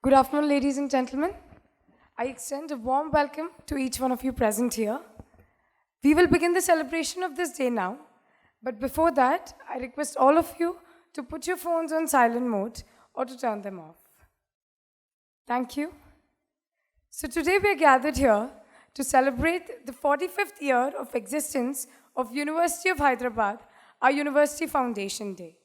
Good afternoon, ladies and gentlemen. I extend a warm welcome to each one of you present here. We will begin the celebration of this day now, but before that, I request all of you to put your phones on silent mode or to turn them off. Thank you. So today we are gathered here to celebrate the 45th year of existence of University of Hyderabad, our University Foundation Day.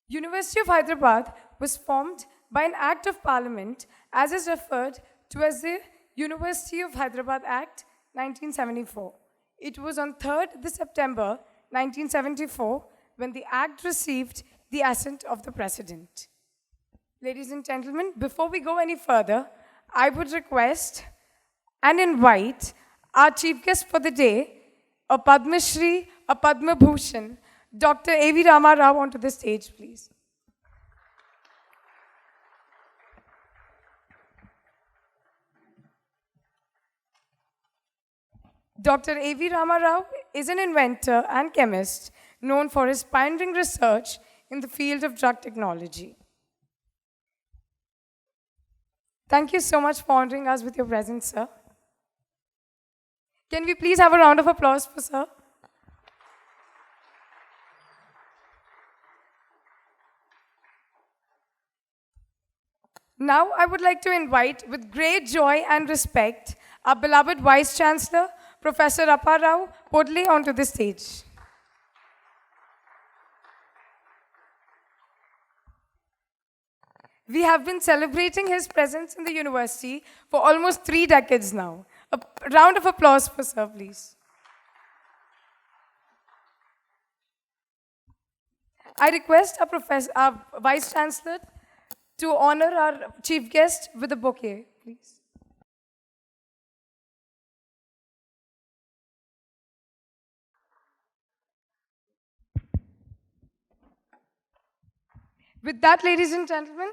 University of Hyderabad was formed by an Act of Parliament as is referred to as the University of Hyderabad Act 1974. It was on 3rd September 1974 when the Act received the assent of the President. Ladies and gentlemen, before we go any further, I would request and invite our chief guest for the day, a Padma Shri, a Padma Bhushan, Dr. A.V. Rama Rao onto the stage, please. Dr. A.V. Rama Rao is an inventor and chemist known for his pioneering research in the field of drug technology. Thank you so much for honoring us with your presence, sir. Can we please have a round of applause for sir? Now I would like to invite, with great joy and respect, our beloved Vice-Chancellor, Professor Appa Rao Podile, onto the stage. We have been celebrating his presence in the university for almost 3 decades now. A round of applause for sir, please. I request our Vice-Chancellor to honor our chief guest with a bouquet, please. With that, ladies and gentlemen,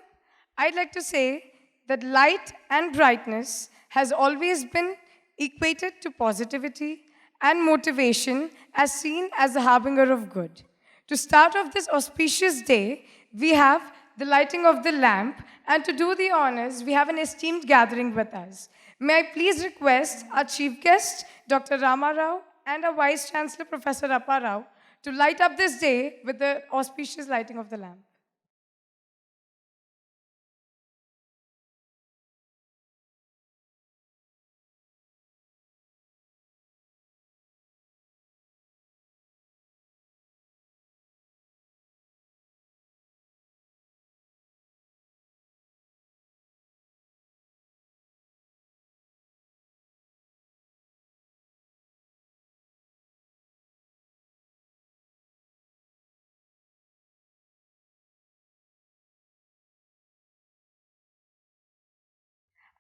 I'd like to say that light and brightness has always been equated to positivity and motivation as seen as the harbinger of good. To start off this auspicious day, we have the lighting of the lamp, and to do the honors, we have an esteemed gathering with us. May I please request our chief guest, Dr. Rama Rao, and our Vice-Chancellor, Professor Appa Rao, to light up this day with the auspicious lighting of the lamp.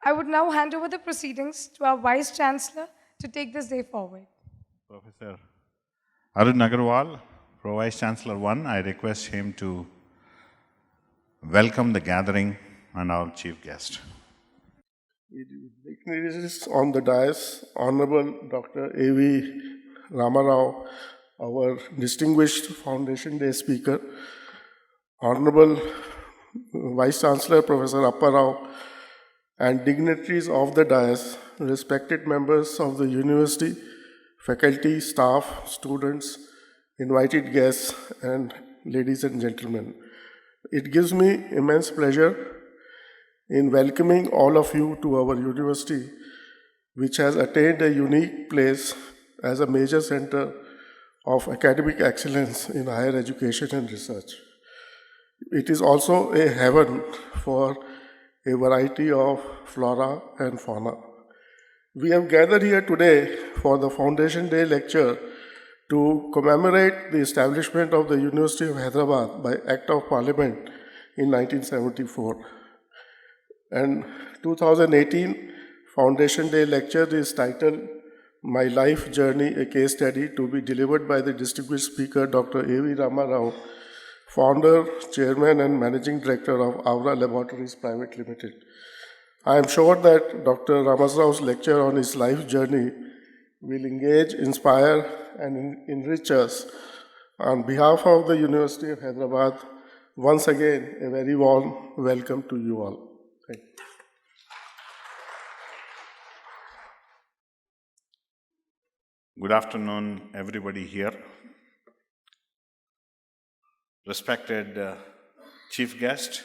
I would now hand over the proceedings to our Vice-Chancellor to take this day forward. Professor Arun Agarwal, Pro Vice-Chancellor 1, I request him to welcome the gathering and our chief guest. Dignitaries on the dais, Honorable Dr. A.V. Rama Rao, our distinguished Foundation Day speaker, Honorable Vice-Chancellor Professor Appa Rao, and dignitaries of the dais, respected members of the university, faculty, staff, students, invited guests, and ladies and gentlemen. It gives me immense pleasure in welcoming all of you to our university, which has attained a unique place as a major center of academic excellence in higher education and research. It is also a heaven for a variety of flora and fauna. We have gathered here today for the Foundation Day lecture to commemorate the establishment of the University of Hyderabad by Act of Parliament in 1974. And 2018 Foundation Day lecture is titled My Life Journey, a Case Study, to be delivered by the distinguished speaker Dr. A.V. Rama Rao, founder, chairman, and managing director of Avra Laboratories Private Limited. I am sure that Dr. Rama Rao's lecture on his life journey will engage, inspire, and enrich us. On behalf of the University of Hyderabad, once again, a very warm welcome to you all. Thank you. Good afternoon, everybody here. Respected Chief Guest,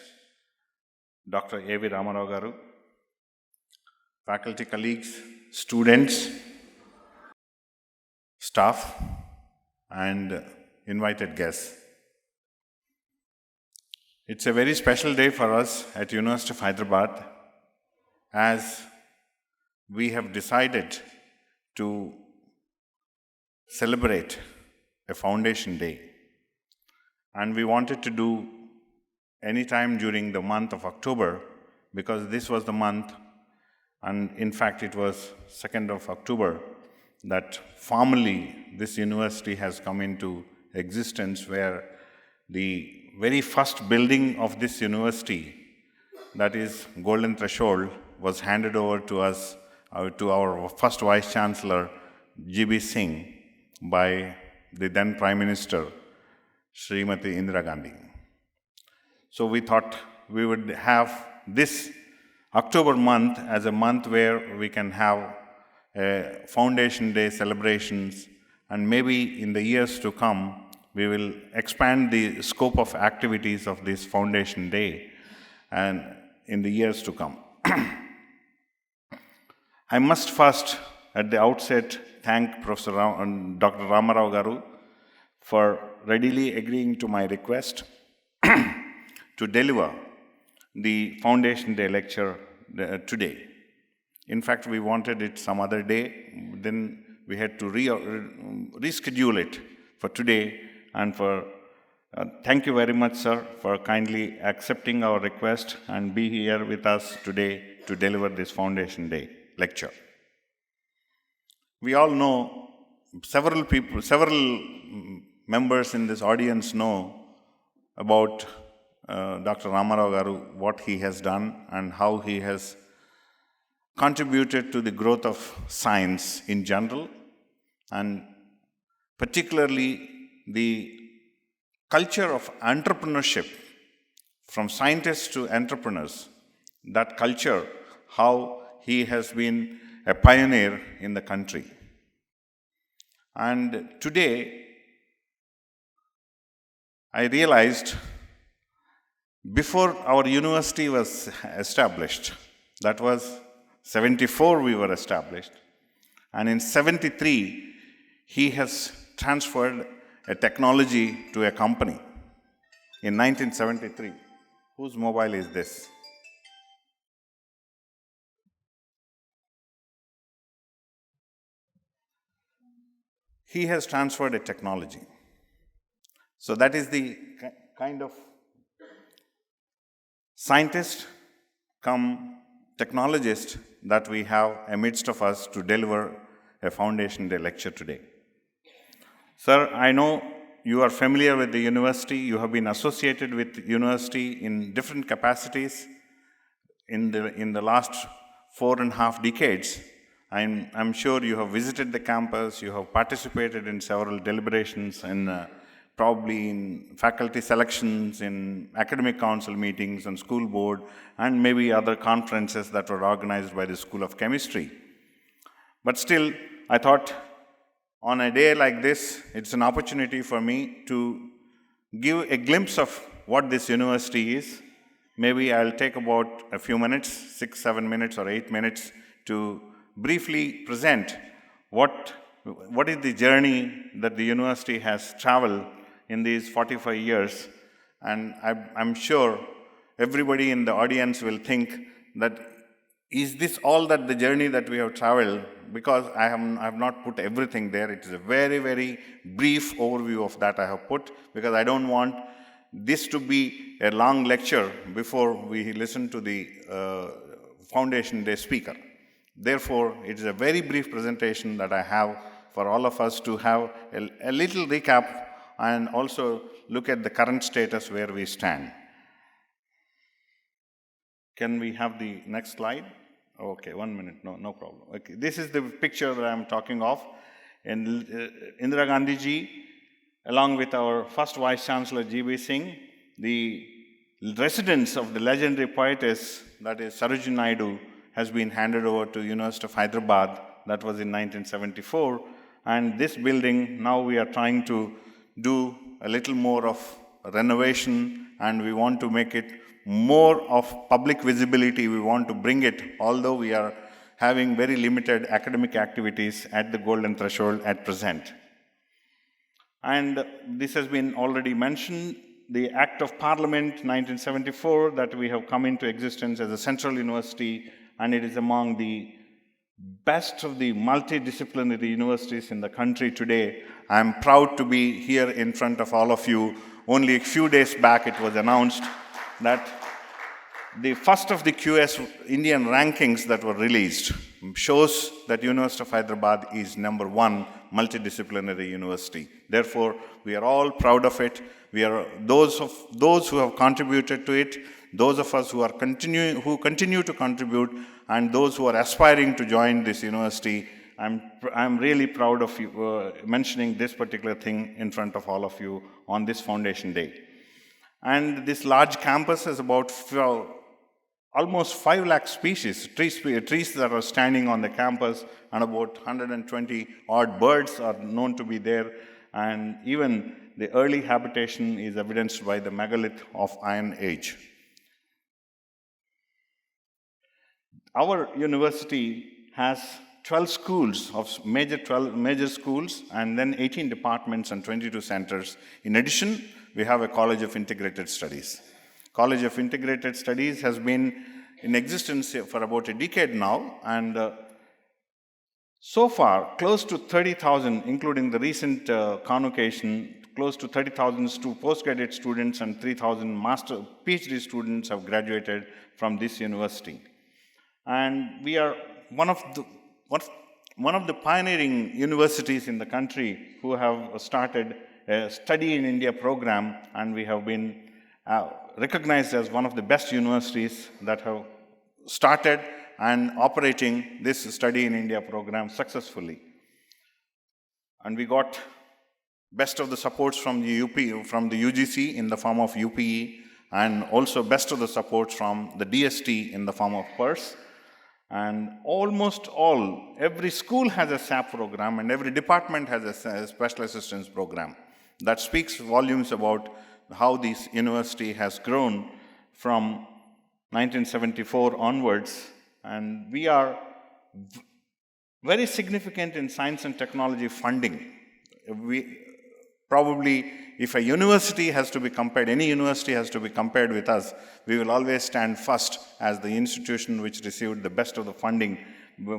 Dr. A.V. Rama Rao garu, faculty colleagues, students, staff, and invited guests. It's a very special day for us at University of Hyderabad, as we have decided to celebrate a foundation day. And we wanted to do any time during the month of October, because this was the month, and in fact it was 2nd of October, that formally this university has come into existence, where the very first building of this university, that is Golden Threshold, was handed over to us, to our first Vice-Chancellor, G.B. Singh, by the then Prime Minister, Srimati Indira Gandhi. So we thought we would have this October month as a month where we can have Foundation Day celebrations, and maybe in the years to come, we will expand the scope of activities of this Foundation Day and in the years to come. I must first, at the outset, thank Professor Dr. Rama Rao garu for readily agreeing to my request to deliver the Foundation Day lecture today. In fact, we wanted it some other day, then we had to reschedule it for today, and for thank you very much, sir, for kindly accepting our request and be here with us today to deliver this Foundation Day lecture. We all know, several members in this audience know about Dr. Rama Rao garu, what he has done and how he has contributed to the growth of science in general, and particularly the culture of entrepreneurship, from scientists to entrepreneurs, that culture, how he has been a pioneer in the country. And today, I realized, before our university was established, that was 74 we were established, and in 73 he has transferred a technology to a company. In 1973, whose mobile is this? He has transferred a technology. So that is the kind of scientist come technologist that we have amidst of us to deliver a Foundation Day lecture today. Sir, I know you are familiar with the university. You have been associated with the university in different capacities in the last 4.5 decades. I'm sure you have visited the campus, you have participated in several deliberations, and probably in faculty selections, in academic council meetings, and school board, and maybe other conferences that were organized by the School of Chemistry. But still, I thought, on a day like this, it's an opportunity for me to give a glimpse of what this university is. Maybe I'll take about a few minutes, 6, 7 minutes, or 8 minutes, to briefly present what is the journey that the university has traveled in these 45 years. And I'm sure everybody in the audience will think that, is this all that the journey that we have traveled? Because I have not put everything there. It is a very, very brief overview of that I have put, because I don't want this to be a long lecture before we listen to the Foundation Day speaker. Therefore, it is a very brief presentation that I have for all of us to have a little recap and also look at the current status where we stand. Can we have the next slide? Okay, 1 minute, no problem. Okay, this is the picture that I'm talking of. And Indira Gandhi ji, along with our first Vice-Chancellor G.B. Singh, the residence of the legendary poetess, that is Sarojini Naidu, has been handed over to University of Hyderabad. That was in 1974. And this building, now we are trying to do a little more of renovation, and we want to make it more of public visibility. We want to bring it, although we are having very limited academic activities at the golden threshold at present. And this has been already mentioned, the Act of Parliament 1974 that we have come into existence as a central university, and it is among the best of the multidisciplinary universities in the country today. I am proud to be here in front of all of you. Only a few days back it was announced that the first of the QS Indian rankings that were released shows that University of Hyderabad is #1 multidisciplinary university. Therefore, we are all proud of it. We are those who have contributed to it, those of us who continue to contribute, and those who are aspiring to join this university. I'm really proud of you mentioning this particular thing in front of all of you on this Foundation Day. And this large campus is about almost 5 lakh species, trees that are standing on the campus, and about 120 odd birds are known to be there. And even the early habitation is evidenced by the megalith of Iron Age. Our university has 12 schools of major schools, and then 18 departments and 22 centers. In addition, we have a College of Integrated Studies. College of Integrated Studies has been in existence for about a decade now, and so far, close to 30,000, including the recent convocation, close to 30,000 postgraduate students and 3,000 PhD students have graduated from this university. And we are one of the pioneering universities in the country who have started a Study in India program, and we have been recognized as one of the best universities that have started and operating this Study in India program successfully. And we got best of the supports from the UGC in the form of UPE, and also best of the supports from the DST in the form of PERS. And almost every school has a SAP program, and every department has a special assistance program. That speaks volumes about how this university has grown from 1974 onwards. And we are very significant in science and technology funding. Probably, if a university has to be compared, any university has to be compared with us, we will always stand first as the institution which received the best of the funding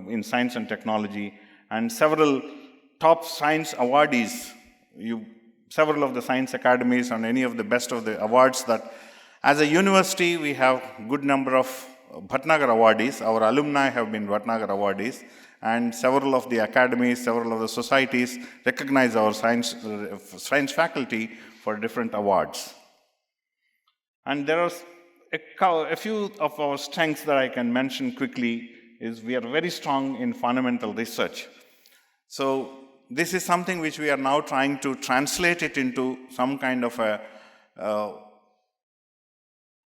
in science and technology. And several top science awardees, several of the science academies, and any of the best of the awards that, as a university, we have good number of Bhatnagar awardees. Our alumni have been Bhatnagar awardees. And several of the academies, several of the societies recognize our science faculty for different awards. And there are a few of our strengths that I can mention quickly. Is we are very strong in fundamental research. So this is something which we are now trying to translate it into some kind of a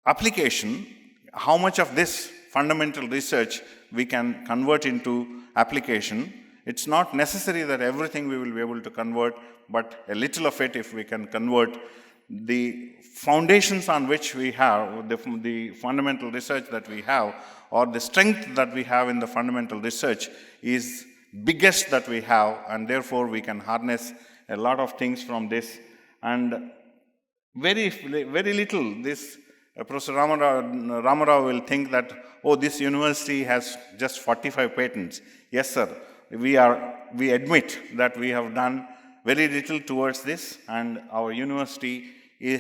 application. How much of this fundamental research we can convert into application. It's not necessary that everything we will be able to convert, but a little of it, if we can convert, the foundations on which we have, the fundamental research that we have, or the strength that we have in the fundamental research is biggest that we have, and therefore we can harness a lot of things from this. And very little, this Professor Rama Rao will think that, oh, this university has just 45 patents. Yes, sir. We admit that we have done very little towards this, and our university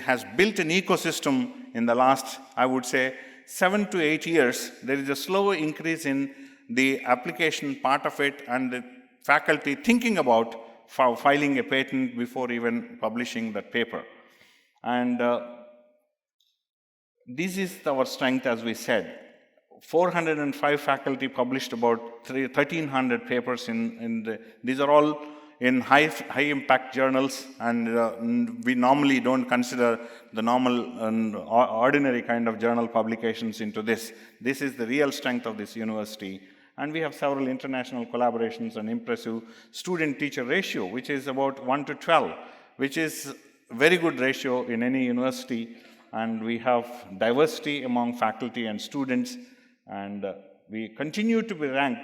has built an ecosystem in the last, I would say, 7 to 8 years. There is a slow increase in the application part of it, and the faculty thinking about filing a patent before even publishing that paper. And this is our strength, as we said. 405 faculty published about 1,300 papers these are all in high impact journals, and we normally don't consider the normal ordinary kind of journal publications into this. This is the real strength of this university. And we have several international collaborations and impressive student-teacher ratio, which is about 1 to 12, which is a very good ratio in any university. And we have diversity among faculty and students, and we continue to be ranked.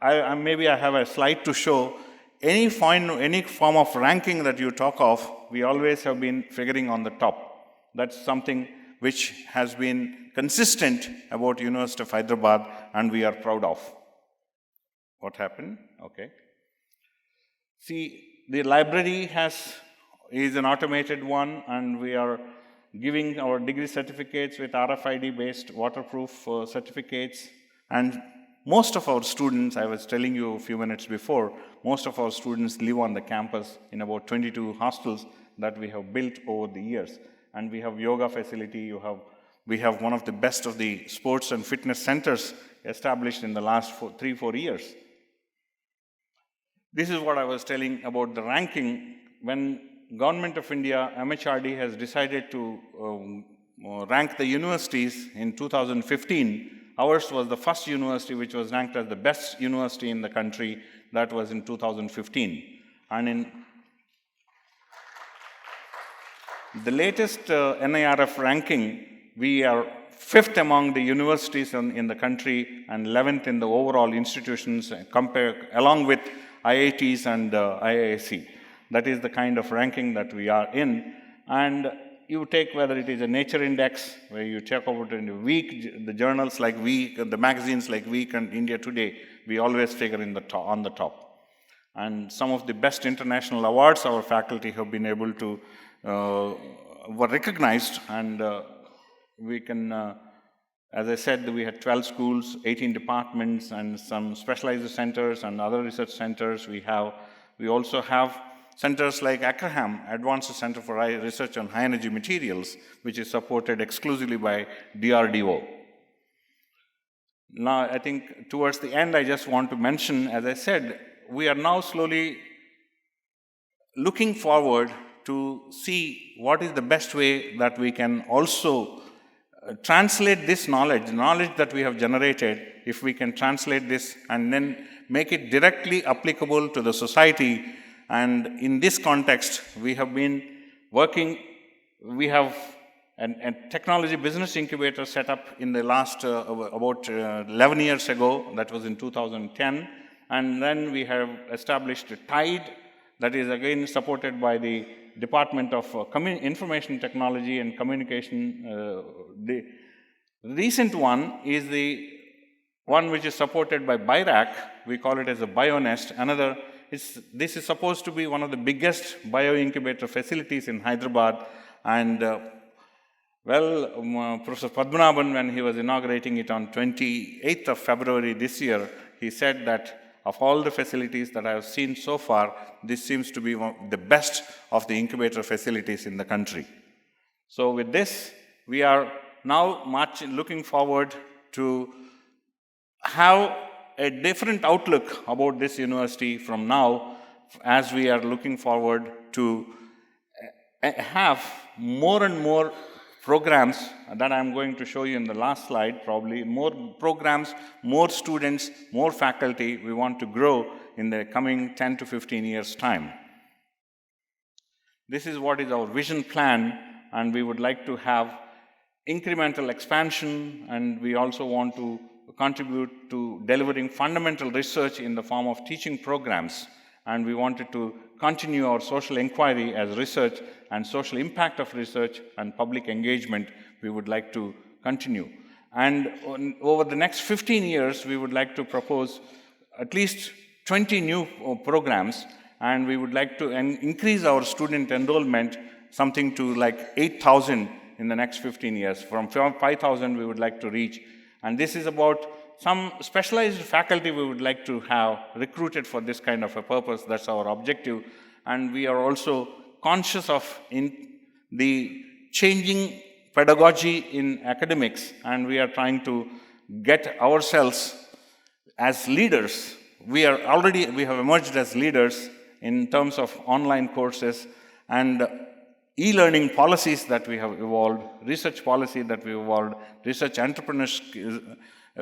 Maybe I have a slide to show. Any form of ranking that you talk of, we always have been figuring on the top. That's something which has been consistent about University of Hyderabad, and we are proud of. What happened? Okay. See, the library is an automated one, and we are giving our degree certificates with RFID-based waterproof certificates. And most of our students, I was telling you a few minutes before, most of our students live on the campus in about 22 hostels that we have built over the years. And we have yoga facility, we have one of the best of the sports and fitness centers established in the last 3-4 years. This is what I was telling about the ranking. When Government of India, MHRD, has decided to rank the universities in 2015, ours was the first university which was ranked as the best university in the country. That was in 2015. And in the latest NIRF ranking, we are 5th among the universities in the country and 11th in the overall institutions, along with IITs and IISc. That is the kind of ranking that we are in. And you take whether it is a Nature Index, where you check about in a week, the journals like Week, the magazines like Week and India Today, we always figure on the top. And some of the best international awards our faculty have been able to, were recognized, and we can, as I said, we had 12 schools, 18 departments, and some specialized centers and other research centers. We also have centers like Ackerham, Advanced Center for Research on High Energy Materials, which is supported exclusively by DRDO. Now, I think towards the end, I just want to mention, as I said, we are now slowly looking forward to see what is the best way that we can also translate this knowledge that we have generated, if we can translate this and then make it directly applicable to the society. And in this context, we have been working, we have a technology business incubator set up in the last, about 11 years ago, that was in 2010. And then we have established a TIDE, that is again supported by the Department of Information Technology and Communication. The recent one is the one which is supported by BIRAC. We call it as a BioNest. This is supposed to be one of the biggest bio-incubator facilities in Hyderabad. And Professor Padma, when he was inaugurating it on 28th of February this year, he said that of all the facilities that I have seen so far, this seems to be the best of the incubator facilities in the country. So with this, we are now looking forward to have a different outlook about this university from now, as we are looking forward to have more and more programs that I'm going to show you in the last slide, probably. More programs, more students, more faculty we want to grow in the coming 10 to 15 years' time. This is what is our vision plan, and we would like to have incremental expansion, and we also want to contribute to delivering fundamental research in the form of teaching programs. And we wanted to continue our social inquiry as research and social impact of research and public engagement we would like to continue. And over the next 15 years, we would like to propose at least 20 new programs, and we would like to increase our student enrollment something to like 8,000 in the next 15 years. From 5,000 we would like to reach. And this is about some specialized faculty we would like to have recruited for this kind of a purpose. That's our objective. And we are also conscious of the changing pedagogy in academics, and we are trying to get ourselves as leaders. We have emerged as leaders in terms of online courses and e-learning policies that we have evolved, research policy that we evolved, research entrepreneurs,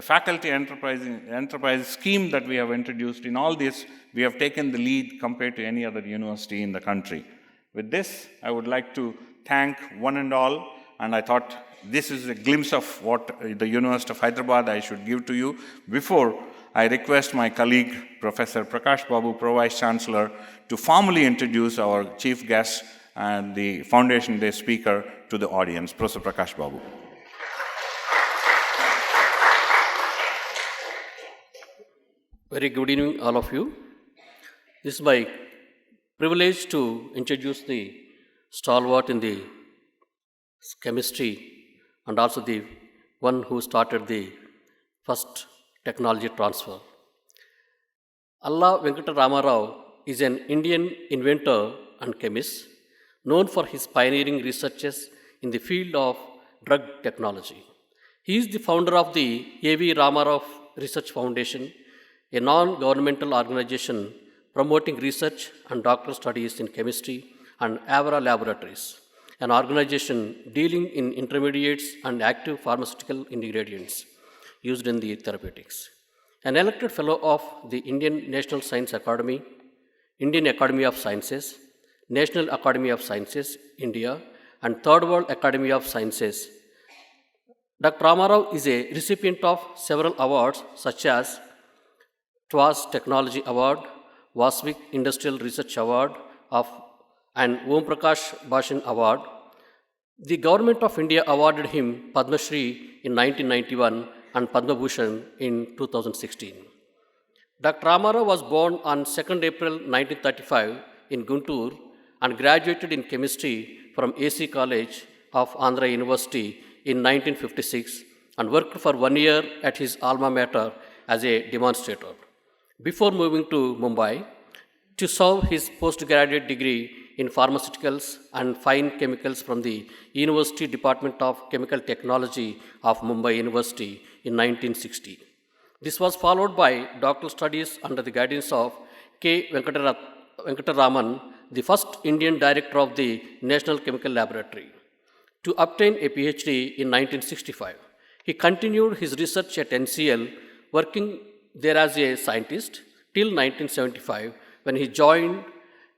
faculty enterprise scheme that we have introduced. In all this, we have taken the lead compared to any other university in the country. With this, I would like to thank one and all, and I thought this is a glimpse of what the University of Hyderabad I should give to you. Before I request my colleague, Professor Prakash Babu, Vice-Chancellor, to formally introduce our chief guest and the Foundation Day speaker to the audience. Professor Prakash Babu. Very good evening, all of you. This is my privilege to introduce the stalwart in the chemistry and also the one who started the first technology transfer. Rama Rao is an Indian inventor and chemist known for his pioneering researches in the field of drug technology. He is the founder of the Rama Rao Research Foundation, a non-governmental organization promoting research and doctoral studies in chemistry, and Avra Laboratories, an organization dealing in intermediates and active pharmaceutical ingredients used in the therapeutics. An elected fellow of the Indian National Science Academy, Indian Academy of Sciences, National Academy of Sciences, India, and Third World Academy of Sciences. Dr. Rama Rao is a recipient of several awards such as TWAS Technology Award, Vasvik Industrial Research Award and Om Prakash Bhushan Award. The Government of India awarded him Padma Shri in 1991 and Padma Vibhushan in 2016. Dr. Rama Rao was born on 2nd April 1935 in Guntur and graduated in chemistry from AC College of Andhra University in 1956 and worked for 1 year at his alma mater as a demonstrator, before moving to Mumbai to serve his postgraduate degree in pharmaceuticals and fine chemicals from the University Department of Chemical Technology of Mumbai University in 1960. This was followed by doctoral studies under the guidance of K. Venkataraman, the first Indian director of the National Chemical Laboratory, to obtain a PhD in 1965. He continued his research at NCL, working there as a scientist till 1975, when he joined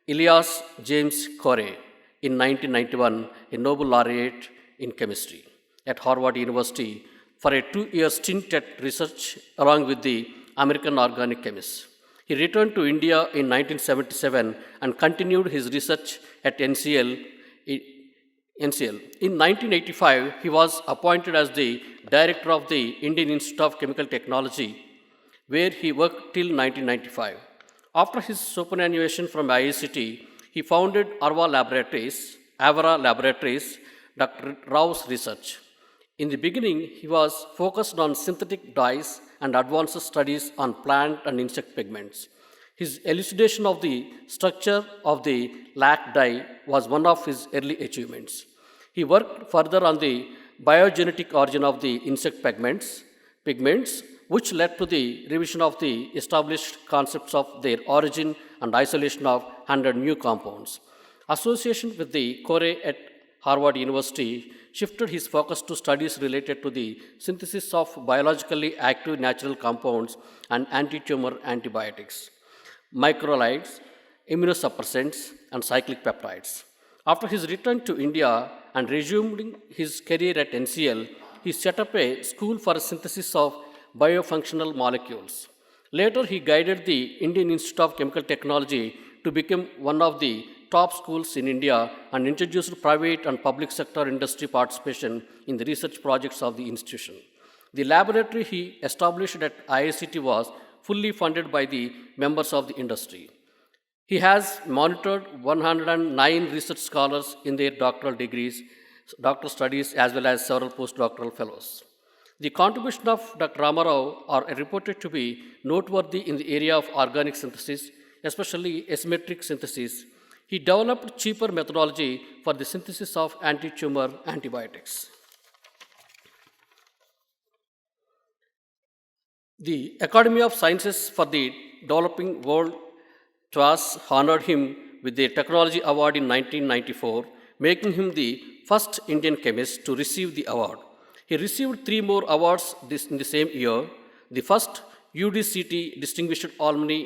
Elias James Corey in 1991, a Nobel laureate in chemistry, at Harvard University for a 2-year stint at research along with the American organic chemists. He returned to India in 1977 and continued his research at NCL. In 1985, he was appointed as the director of the Indian Institute of Chemical Technology, where he worked till 1995. After his superannuation from IICT, he founded Avra Laboratories, Dr. Rao's research. In the beginning, he was focused on synthetic dyes and advanced studies on plant and insect pigments. His elucidation of the structure of the lac dye was one of his early achievements. He worked further on the biogenetic origin of the insect pigments, which led to the revision of the established concepts of their origin and isolation of 100 new compounds. Association with the Corey at Harvard University shifted his focus to studies related to the synthesis of biologically active natural compounds and anti-tumor antibiotics, microlides, immunosuppressants, and cyclic peptides. After his return to India and resuming his career at NCL, he set up a school for synthesis of biofunctional molecules. Later, he guided the Indian Institute of Chemical Technology to become one of the top schools in India and introduced private and public sector industry participation in the research projects of the institution. The laboratory he established at IICT was fully funded by the members of the industry. He has monitored 109 research scholars in their doctoral studies, as well as several postdoctoral fellows. The contribution of Dr. Rama Rao are reported to be noteworthy in the area of organic synthesis, especially asymmetric synthesis. He developed cheaper methodology for the synthesis of anti-tumor antibiotics. The Academy of Sciences for the Developing World TWAS honored him with the Technology Award in 1994, making him the first Indian chemist to receive the award. He received 3 more awards in the same year: the first UDCT Distinguished Alumni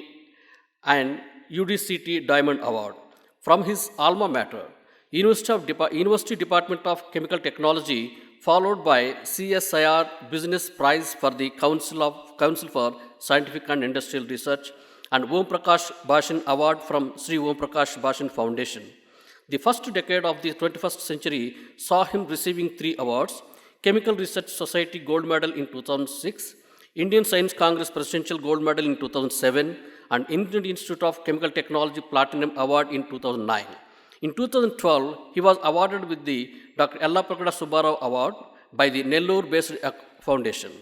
and UDCT Diamond Award from his alma mater, University Department of Chemical Technology, followed by CSIR Business Prize for the Council for Scientific and Industrial Research, and Om Prakash Bhashan Award from Shri Om Prakash Bhashan Foundation. The first decade of the 21st century saw him receiving 3 awards: Chemical Research Society Gold Medal in 2006, Indian Science Congress Presidential Gold Medal in 2007, and Indian Institute of Chemical Technology Platinum Award in 2009. In 2012, he was awarded with the Dr. Yellaprakada Subbarao Award by the Nellore-based foundation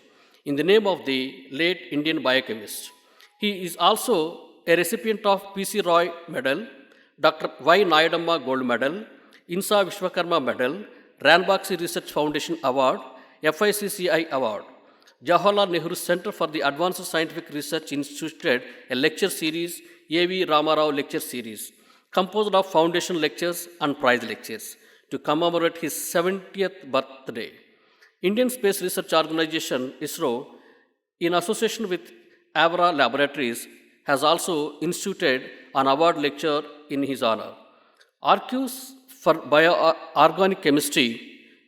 in the name of the late Indian biochemist. He is also a recipient of P.C. Roy Medal, Dr. Y. Nayadamma Gold Medal, INSA Vishwakarma Medal, Ranbaxy Research Foundation Award, FICCI Award. Jawaharlal Nehru Center for the Advanced Scientific Research instituted a lecture series, A.V. Rama Rao Lecture Series, composed of foundation lectures and prize lectures, to commemorate his 70th birthday. Indian Space Research Organization, ISRO, in association with Avra Laboratories, has also instituted an award lecture in his honor. Archives for Bioorganic Chemistry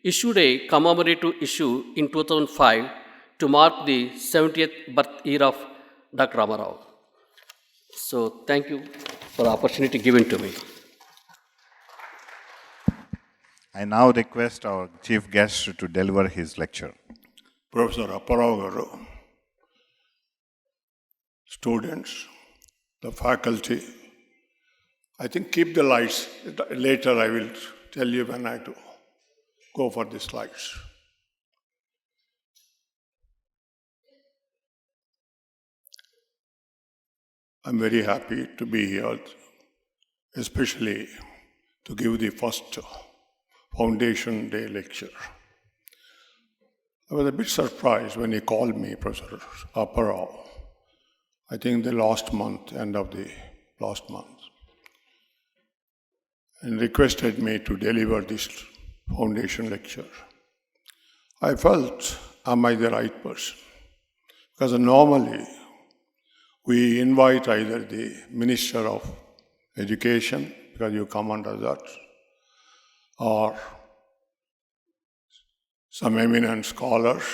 issued a commemorative issue in 2005 to mark the 70th birth year of Dr. Rama Rao. So thank you for the opportunity given to me. I now request our chief guest to deliver his lecture. Professor Appa Rao, students, the faculty, I think keep the lights. Later I will tell you when I do go for the slides. I'm very happy to be here, especially to give the first Foundation Day lecture. I was a bit surprised when he called me Professor Appa Rao, I think the last month, end of the last month, and requested me to deliver this foundation lecture. I felt, am I the right person? Because normally, we invite either the Minister of Education, because you come under that, or some eminent scholars,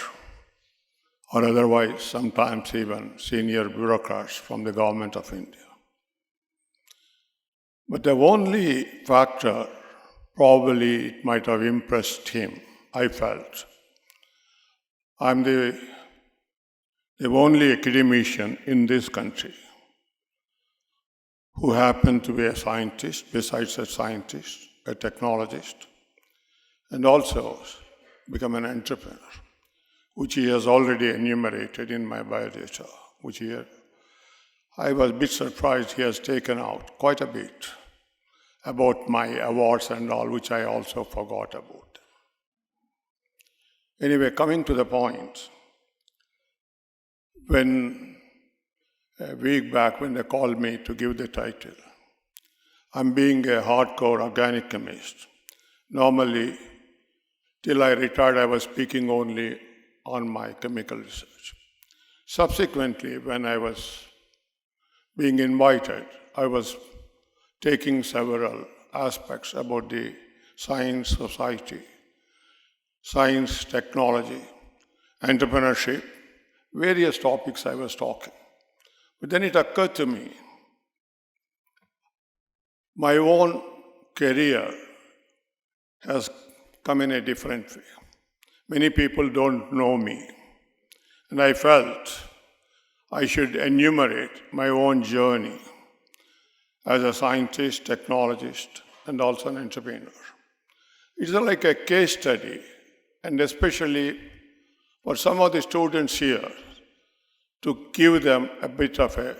or otherwise sometimes even senior bureaucrats from the government of India. But the only factor, probably it might have impressed him, I felt, I'm the only academician in this country who happened to be a scientist, besides a scientist, a technologist, and also become an entrepreneur, which he has already enumerated in my biodata, which I was a bit surprised he has taken out quite a bit about my awards and all, which I also forgot about. Anyway, coming to the point, when a week back when they called me to give the title, I'm being a hardcore organic chemist. Normally, till I retired, I was speaking only on my chemical research. Subsequently, when I was being invited, I was taking several aspects about the science society, science, technology, entrepreneurship, various topics I was talking. But then it occurred to me, my own career has come in a different way. Many people don't know me. And I felt I should enumerate my own journey as a scientist, technologist, and also an entrepreneur. It's like a case study, and especially for some of the students here, to give them a bit of a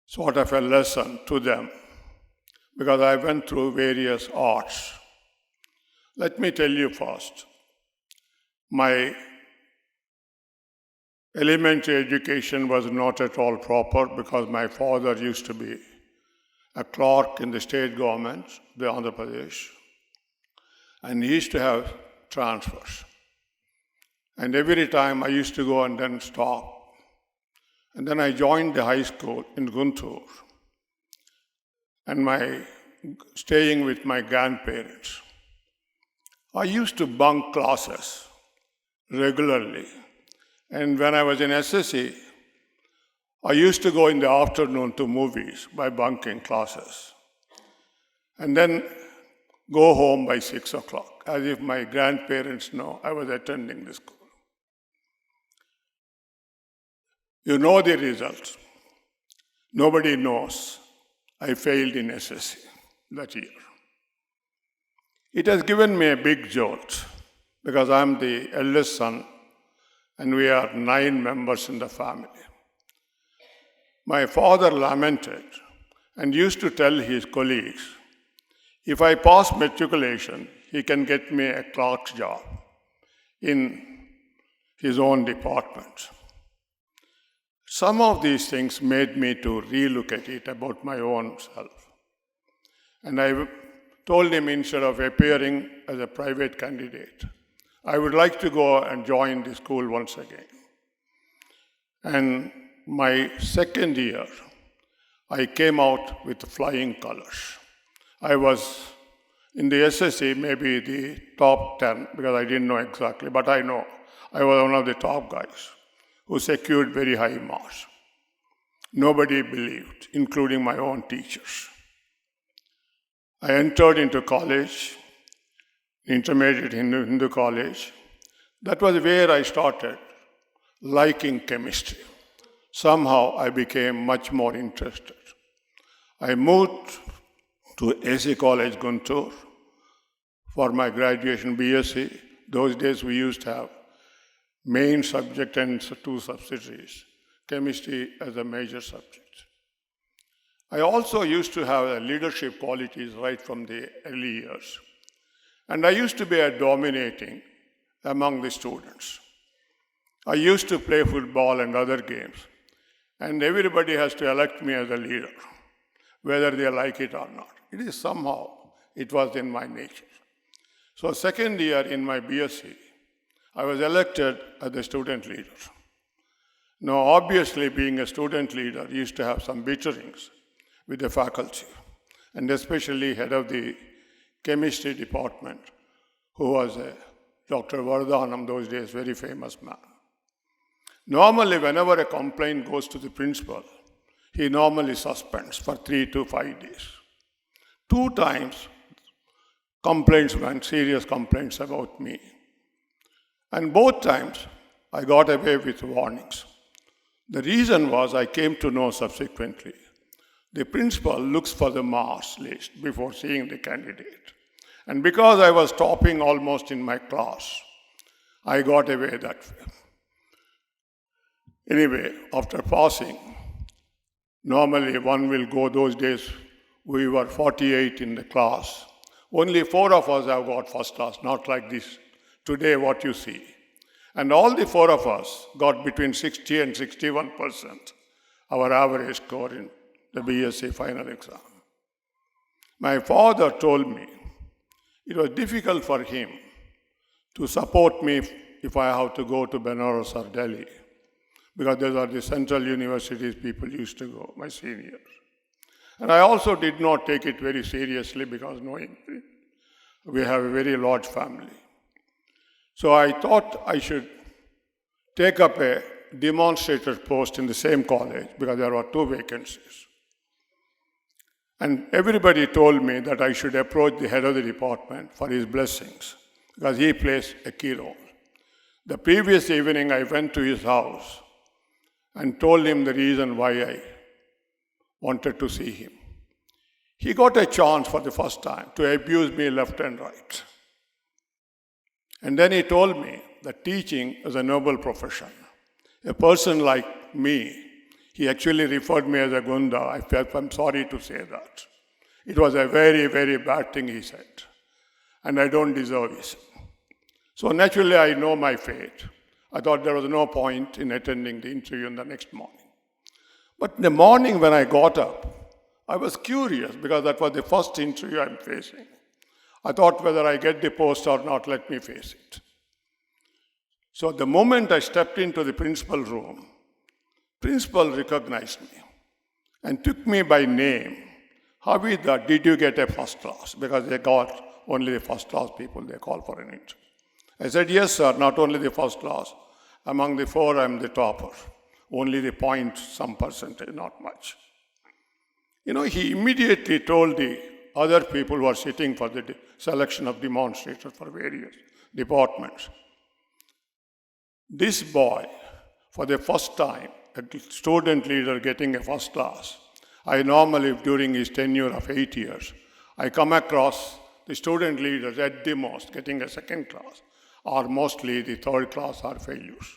sort of a lesson to them, because I went through various arts. Let me tell you first, my elementary education was not at all proper because my father used to be a clerk in the state government, the Andhra Pradesh, and he used to have transfers. And every time I used to go and then stop. And then I joined the high school in Guntur. And staying with my grandparents. I used to bunk classes regularly. And when I was in SSC, I used to go in the afternoon to movies by bunking classes. And then go home by 6 o'clock, as if my grandparents know I was attending the school. You know the results. Nobody knows I failed in SSC that year. It has given me a big jolt because I'm the eldest son and we are 9 members in the family. My father lamented and used to tell his colleagues, if I pass matriculation, he can get me a clerk's job in his own department. Some of these things made me to relook at it about my own self. And I told him instead of appearing as a private candidate, I would like to go and join the school once again. And my second year, I came out with flying colors. I was in the SSC, maybe the top 10, because I didn't know exactly, but I know I was one of the top guys who secured very high marks. Nobody believed, including my own teachers. I entered into college, intermediate Hindu college. That was where I started liking chemistry. Somehow I became much more interested. I moved to AC College, Guntur, for my graduation BSc. Those days we used to have main subject and 2 subsidiaries, chemistry as a major subject. I also used to have leadership qualities right from the early years. And I used to be dominating among the students. I used to play football and other games. And everybody has to elect me as a leader, whether they like it or not. It is somehow, it was in my nature. So second year in my BSc, I was elected as the student leader. Now, obviously, being a student leader used to have some bitterings with the faculty, and especially head of the chemistry department, who was Dr. Vardhanam, those days, very famous man. Normally, whenever a complaint goes to the principal, he normally suspends for 3 to 5 days. 2 times, complaints went, serious complaints about me. And both times, I got away with warnings. The reason was I came to know subsequently, the principal looks for the marks list before seeing the candidate. And because I was topping almost in my class, I got away that way. Anyway, after passing, normally one will go, those days we were 48 in the class. Only 4 of us have got first class, not like this. Today, what you see. And all the 4 of us got between 60 and 61%, our average score in the BSc final exam. My father told me it was difficult for him to support me if I have to go to Benares or Delhi, because those are the central universities people used to go, my seniors. And I also did not take it very seriously because knowing we have a very large family. So I thought I should take up a demonstrator post in the same college because there were 2 vacancies. And everybody told me that I should approach the head of the department for his blessings because he plays a key role. The previous evening I went to his house and told him the reason why I wanted to see him. He got a chance for the first time to abuse me left and right. And then he told me that teaching is a noble profession. A person like me, he actually referred me as a gunda. I'm sorry to say that. It was a very, very bad thing he said. And I don't deserve it. So naturally I know my fate. I thought there was no point in attending the interview in the next morning. But in the morning when I got up, I was curious because that was the first interview I'm facing. I thought whether I get the post or not, let me face it. So the moment I stepped into the principal room, principal recognized me and took me by name. How is that? Did you get a first class? Because they got only the first class people they call for an interview. I said, yes, sir, not only the first class. Among the four, I'm the topper. Only the point, some percentage, not much. He immediately told the other people who are sitting for the selection of demonstrators for various departments. This boy, for the first time, a student leader getting a first class, I normally, during his tenure of 8 years, I come across the student leaders at the most getting a second class, or mostly the third class are failures.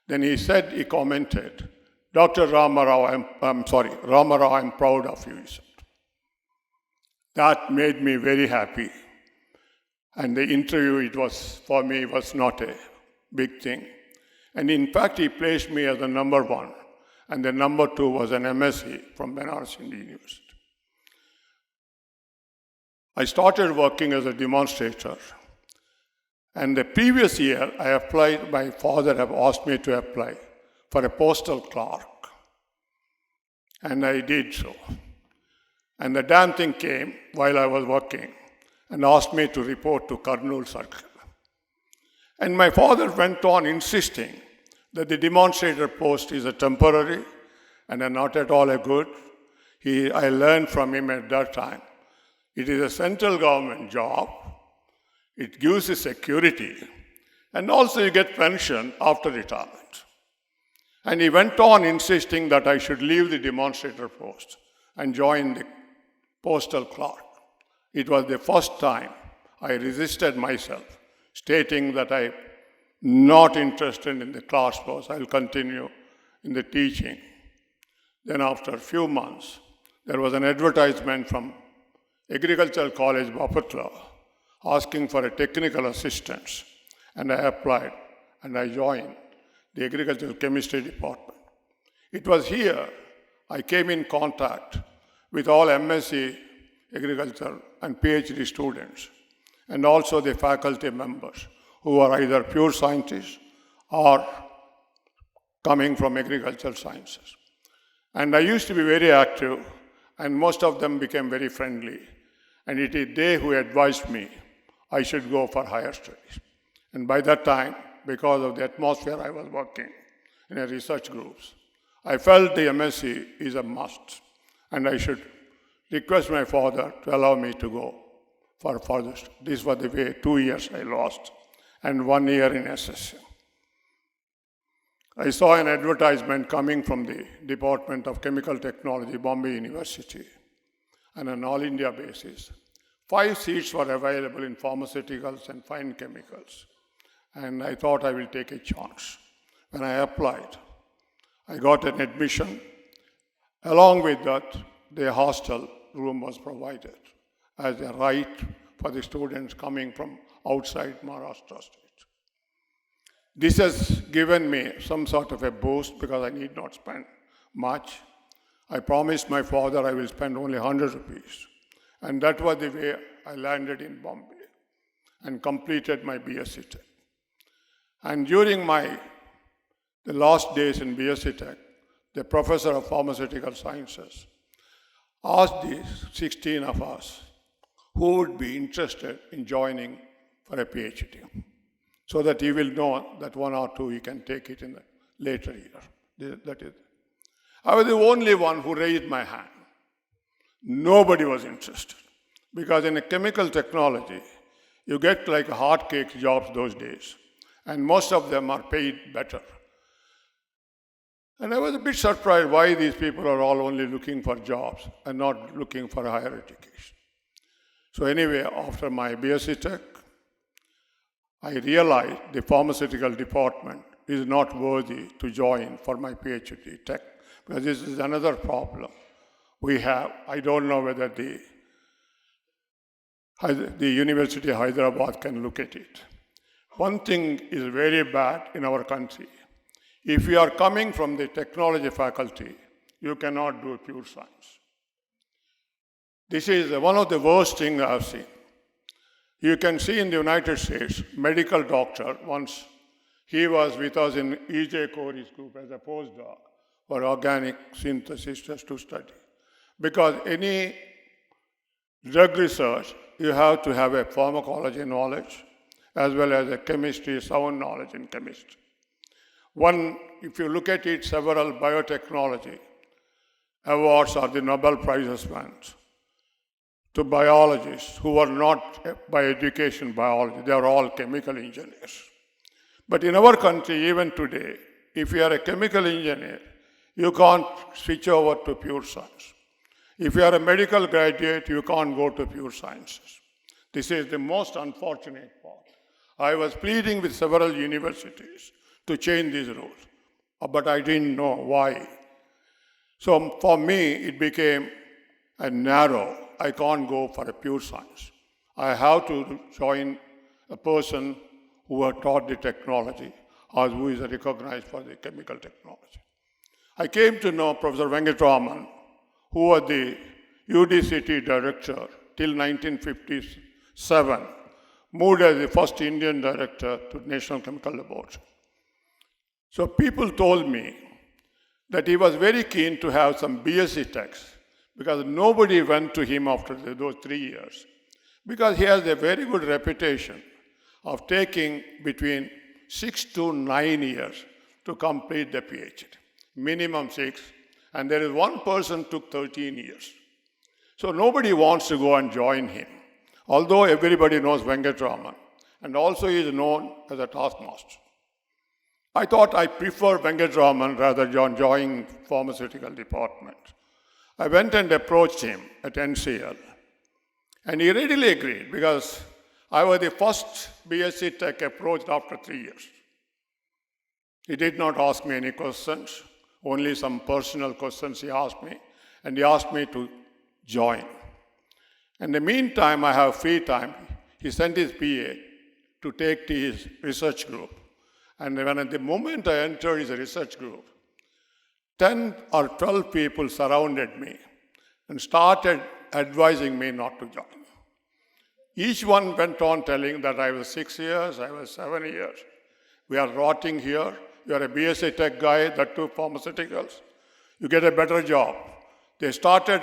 Then he commented, Dr. Rama Rao, Rama Rao, I'm proud of you, he said. That made me very happy. And the interview, for me, was not a big thing. And in fact, he placed me as the number 1. And the number 2 was an MSc from Banaras Hindu University. I started working as a demonstrator. And the previous year, I applied, my father had asked me to apply for a postal clerk. And I did so. And the damn thing came while I was working and asked me to report to Kurnool Circle. And my father went on insisting that the demonstrator post is a temporary and not at all a good. I learned from him at that time. It is a central government job. It gives you security. And also you get pension after retirement. And he went on insisting that I should leave the demonstrator post and join the postal clerk. It was the first time I resisted myself, stating that I'm not interested in the class post. I'll continue in the teaching. Then after a few months, there was an advertisement from Agricultural College, Bapatla, asking for a technical assistant. And I applied and I joined the agricultural chemistry department. It was here I came in contact with all MSc agriculture and PhD students, and also the faculty members who are either pure scientists or coming from agricultural sciences. And I used to be very active, and most of them became very friendly. And it is they who advised me I should go for higher studies. And by that time, because of the atmosphere I was working in a research groups, I felt the MSc is a must, and I should request my father to allow me to go for further studies. This was the way 2 years I lost, and 1 year in SSM. I saw an advertisement coming from the Department of Chemical Technology, Bombay University, on an all-India basis. 5 seats were available in pharmaceuticals and fine chemicals, and I thought I will take a chance. When I applied, I got an admission. Along with that, the hostel room was provided as a right for the students coming from outside Maharashtra state. This has given me some sort of a boost because I need not spend much. I promised my father I will spend only 100 rupees. And that was the way I landed in Bombay and completed my BSc Tech. And during the last days in BSc Tech, the professor of pharmaceutical sciences asked the 16 of us who would be interested in joining for a PhD, so that he will know that 1 or 2 he can take it in the later year. That is. I was the only one who raised my hand. Nobody was interested, because in a chemical technology, you get like hotcake jobs those days, and most of them are paid better. And I was a bit surprised why these people are all only looking for jobs and not looking for higher education. So anyway, after my BSc Tech, I realized the pharmaceutical department is not worthy to join for my PhD Tech, because this is another problem we have. I don't know whether the University of Hyderabad can look at it. one thing is very bad in our country. If you are coming from the technology faculty, you cannot do pure science. This is one of the worst things I have seen. You can see in the United States, medical doctor, once he was with us in E.J. Corey's group as a postdoc for organic synthesis just to study. Because any drug research, you have to have a pharmacology knowledge as well as a chemistry, sound knowledge in chemistry. One, if you look at it, several biotechnology awards are the Nobel Prizes went to biologists who are not by education biology, they are all chemical engineers. But in our country, even today, if you are a chemical engineer, you can't switch over to pure science. If you are a medical graduate, you can't go to pure sciences. This is the most unfortunate part. I was pleading with several universities to change these rules, but I didn't know why. So for me, it became a narrow. I can't go for a pure science. I have to join a person who has taught the technology or who is recognized for the chemical technology. I came to know Professor Venkataraman, who was the UDCT director till 1957, moved as the first Indian director to National Chemical Laboratory. So people told me that he was very keen to have some BSc techs because nobody went to him after those 3 years. Because he has a very good reputation of taking between 6 to 9 years to complete the PhD. Minimum 6, and there is one person took 13 years. So nobody wants to go and join him, although everybody knows Venkataraman, and also he is known as a taskmaster. I thought I prefer Venkataraman rather than joining pharmaceutical department. I went and approached him at NCL, and he readily agreed because I was the first BSc Tech approached after 3 years. He did not ask me any questions, only some personal questions he asked me, and he asked me to join. In the meantime, I have free time. He sent his PA to take to his research group. And when at the moment I entered his research group, 10 or 12 people surrounded me and started advising me not to join. Each one went on telling that I was 6 years, I was 7 years. We are rotting here. You are a BSc Tech guy, that too pharmaceuticals. You get a better job. They started,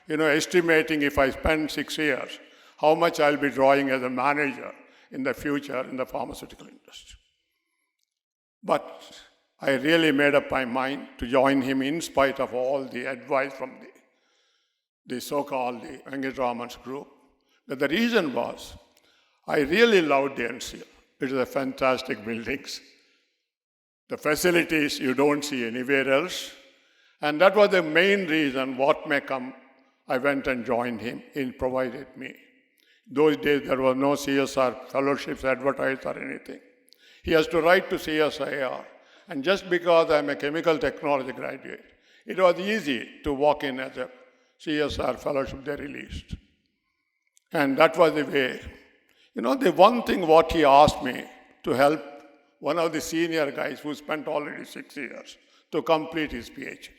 estimating if I spend 6 years, how much I'll be drawing as a manager in the future in the pharmaceutical industry. But I really made up my mind to join him in spite of all the advice from the so-called Venkataraman's group. But the reason was, I really loved the NCL. It is a fantastic buildings. The facilities you don't see anywhere else. And that was the main reason what may come, I went and joined him. He provided me. Those days there was no CSR fellowships advertised or anything. He has to write to CSIR. And just because I'm a chemical technology graduate, it was easy to walk in as a CSR fellowship they released. And that was the way. The one thing what he asked me to help one of the senior guys who spent already 6 years to complete his PhD.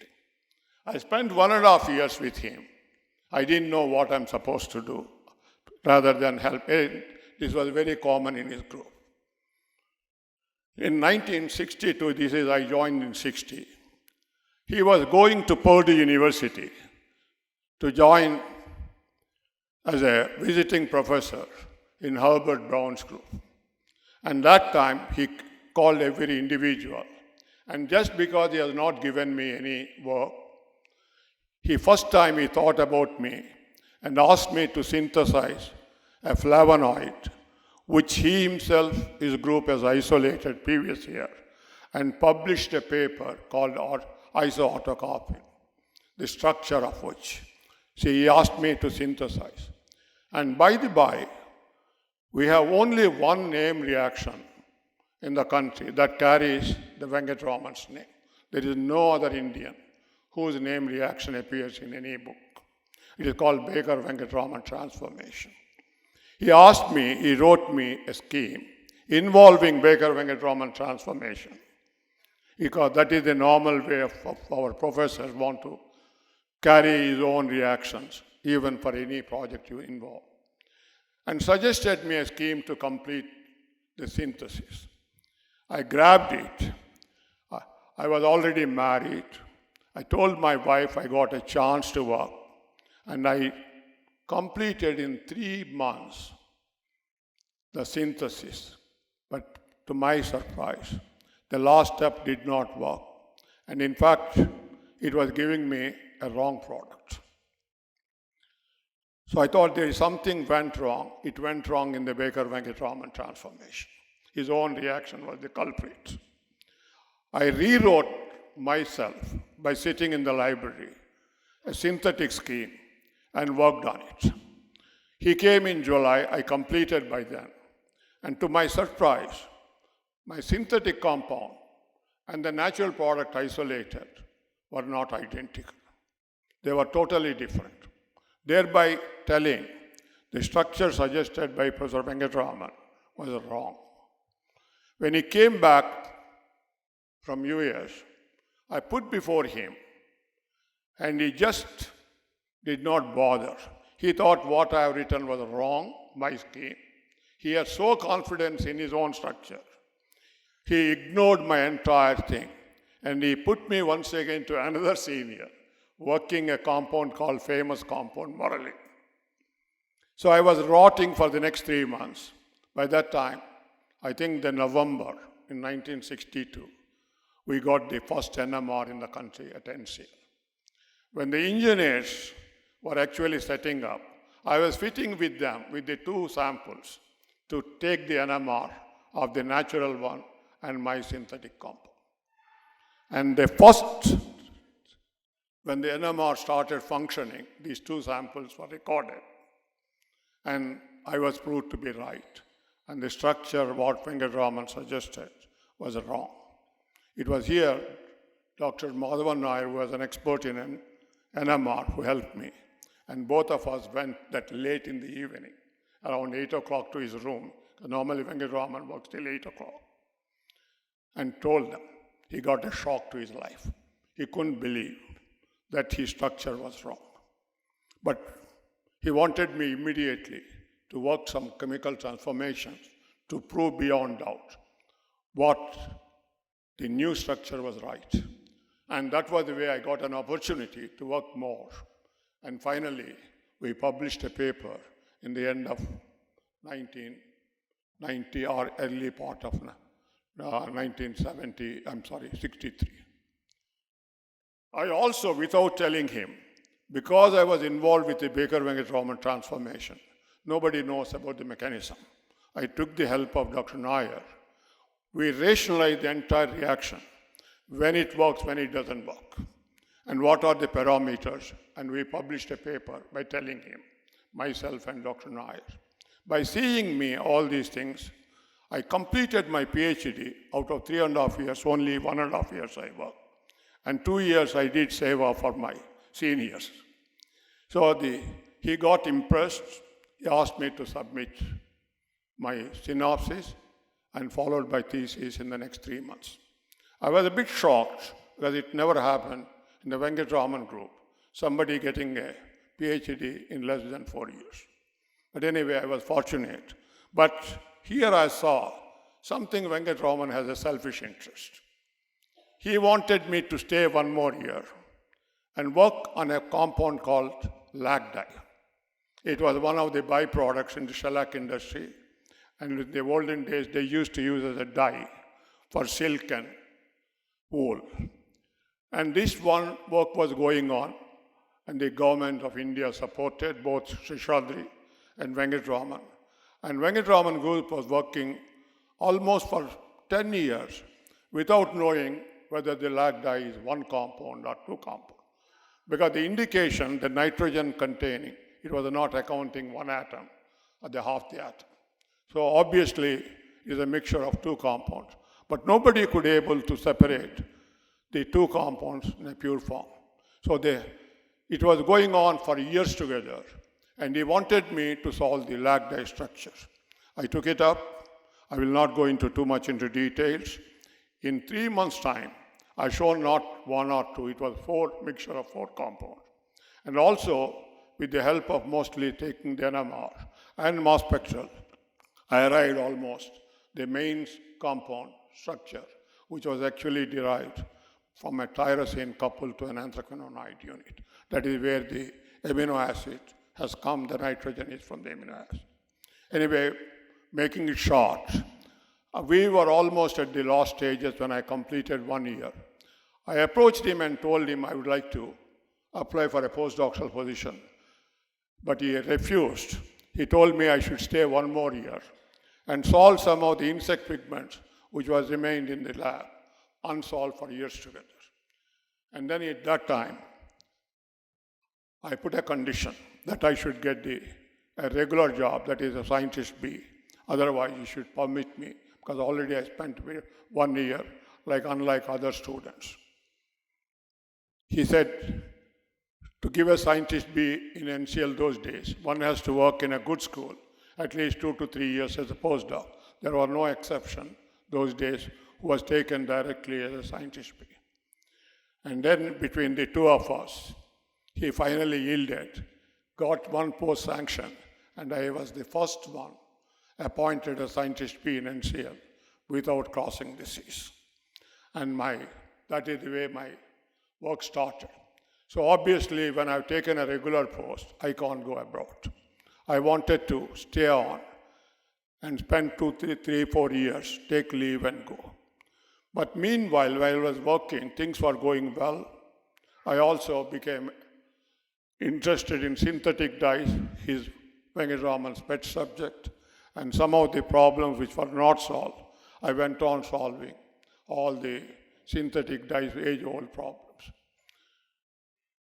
I spent 1.5 years with him. I didn't know what I'm supposed to do rather than help. This was very common in his group. In 1962, I joined in 60. He was going to Purdue University to join as a visiting professor in Herbert Brown's group. And that time, he called every individual. And just because he has not given me any work, first time he thought about me and asked me to synthesize a flavonoid, which he himself, his group has isolated previous year, and published a paper called isoautocarbon, the structure of which. He asked me to synthesize. And by the by, we have only one name reaction in the country that carries the Venkataraman's name. There is no other Indian whose name reaction appears in any book. It is called Baker-Venkataraman transformation. He wrote me a scheme involving Baker Venkatraman transformation, because that is the normal way of our professors want to carry his own reactions, even for any project you involve, and suggested me a scheme to complete the synthesis. I grabbed it. I was already married. I told my wife I got a chance to work, and I completed in 3 months the synthesis. But to my surprise, the last step did not work. And in fact, it was giving me a wrong product. So I thought there is something went wrong. It went wrong in the Baker Venkatraman transformation. His own reaction was the culprit. I rewrote myself by sitting in the library, a synthetic scheme, and worked on it. He came in July, I completed by then. And to my surprise, my synthetic compound and the natural product isolated were not identical. They were totally different, thereby telling the structure suggested by Professor Venkatraman was wrong. When he came back from US, I put before him, and he just did not bother. He thought what I have written was wrong, my scheme. He had so confidence in his own structure. He ignored my entire thing, and he put me once again to another senior, working a compound called famous compound, Morelli. So I was rotting for the next 3 months. By that time, I think the November in 1962, we got the first NMR in the country at NCL. When the engineers were actually setting up, I was fitting with them with the 2 samples to take the NMR of the natural one and my synthetic compound. And the first, when the NMR started functioning, these 2 samples were recorded. And I was proved to be right. And the structure, what Venkatraman suggested, was wrong. It was here Dr. Madhavan Nair, who was an expert in NMR, who helped me. And both of us went that late in the evening, around 8 o'clock, to his room. Normally Venkatraman works till 8 o'clock. And told them he got a shock to his life. He couldn't believe that his structure was wrong. But he wanted me immediately to work some chemical transformations to prove beyond doubt what the new structure was right. And that was the way I got an opportunity to work more. And finally, we published a paper in the end of 1990 or early part of 63. I also, without telling him, because I was involved with the Baker Venkatraman transformation, nobody knows about the mechanism. I took the help of Dr. Nair. We rationalized the entire reaction, when it works, when it doesn't work, and what are the parameters, and we published a paper by telling him, myself and Dr. Nair. By seeing me all these things, I completed my PhD. Out of 3.5 years, only 1.5 years I worked. And 2 years I did seva for my seniors. So he got impressed. He asked me to submit my synopsis and followed by thesis in the next 3 months. I was a bit shocked because it never happened in the Venkatraman group, somebody getting a PhD in less than 4 years. But anyway, I was fortunate. But here I saw something Venkatraman has a selfish interest. He wanted me to stay 1 more year and work on a compound called lag dye. It was one of the byproducts in the shellac industry. And in the olden days, they used to use as a dye for silk and wool. And this one work was going on, and the government of India supported both Seshadri and Venkatraman. And Venkatraman group was working almost for 10 years without knowing whether the lag dye is 1 compound or 2 compounds. Because the indication, the nitrogen containing, it was not accounting 1 atom or the half the atom. So obviously, it is a mixture of 2 compounds. But nobody could able to separate the 2 compounds in a pure form. So it was going on for years together. And he wanted me to solve the lag dye structure. I took it up. I will not go into too much into details. In 3 months' time, I shown not one or two, it was mixture of 4 compounds. And also, with the help of mostly taking the NMR and mass spectral, I arrived almost the main compound structure, which was actually derived from a tyrosine coupled to an anthraquinonide unit. That is where the amino acid has come, the nitrogen is from the amino acid. Anyway, making it short, we were almost at the last stages when I completed 1 year. I approached him and told him I would like to apply for a postdoctoral position, but he refused. He told me I should stay 1 more year and solve some of the insect pigments which was remained in the lab, unsolved for years together. And then at that time, I put a condition that I should get a regular job, that is a scientist B. Otherwise, you should permit me, because already I spent 1 year, unlike other students. He said, to give a scientist B in NCL those days, one has to work in a good school, at least 2 to 3 years as a postdoc. There were no exception those days who was taken directly as a scientist B. And then between the two of us, he finally yielded, got 1 post sanction, and I was the first one appointed as scientist B in NCL without crossing the seas. And that is the way my work started. So obviously, when I've taken a regular post, I can't go abroad. I wanted to stay on and spend 2, 3, 4 years, take leave and go. But meanwhile, while I was working, things were going well. I also became interested in synthetic dyes, his Venkataraman's pet subject, and some of the problems which were not solved, I went on solving all the synthetic dyes, age-old problems.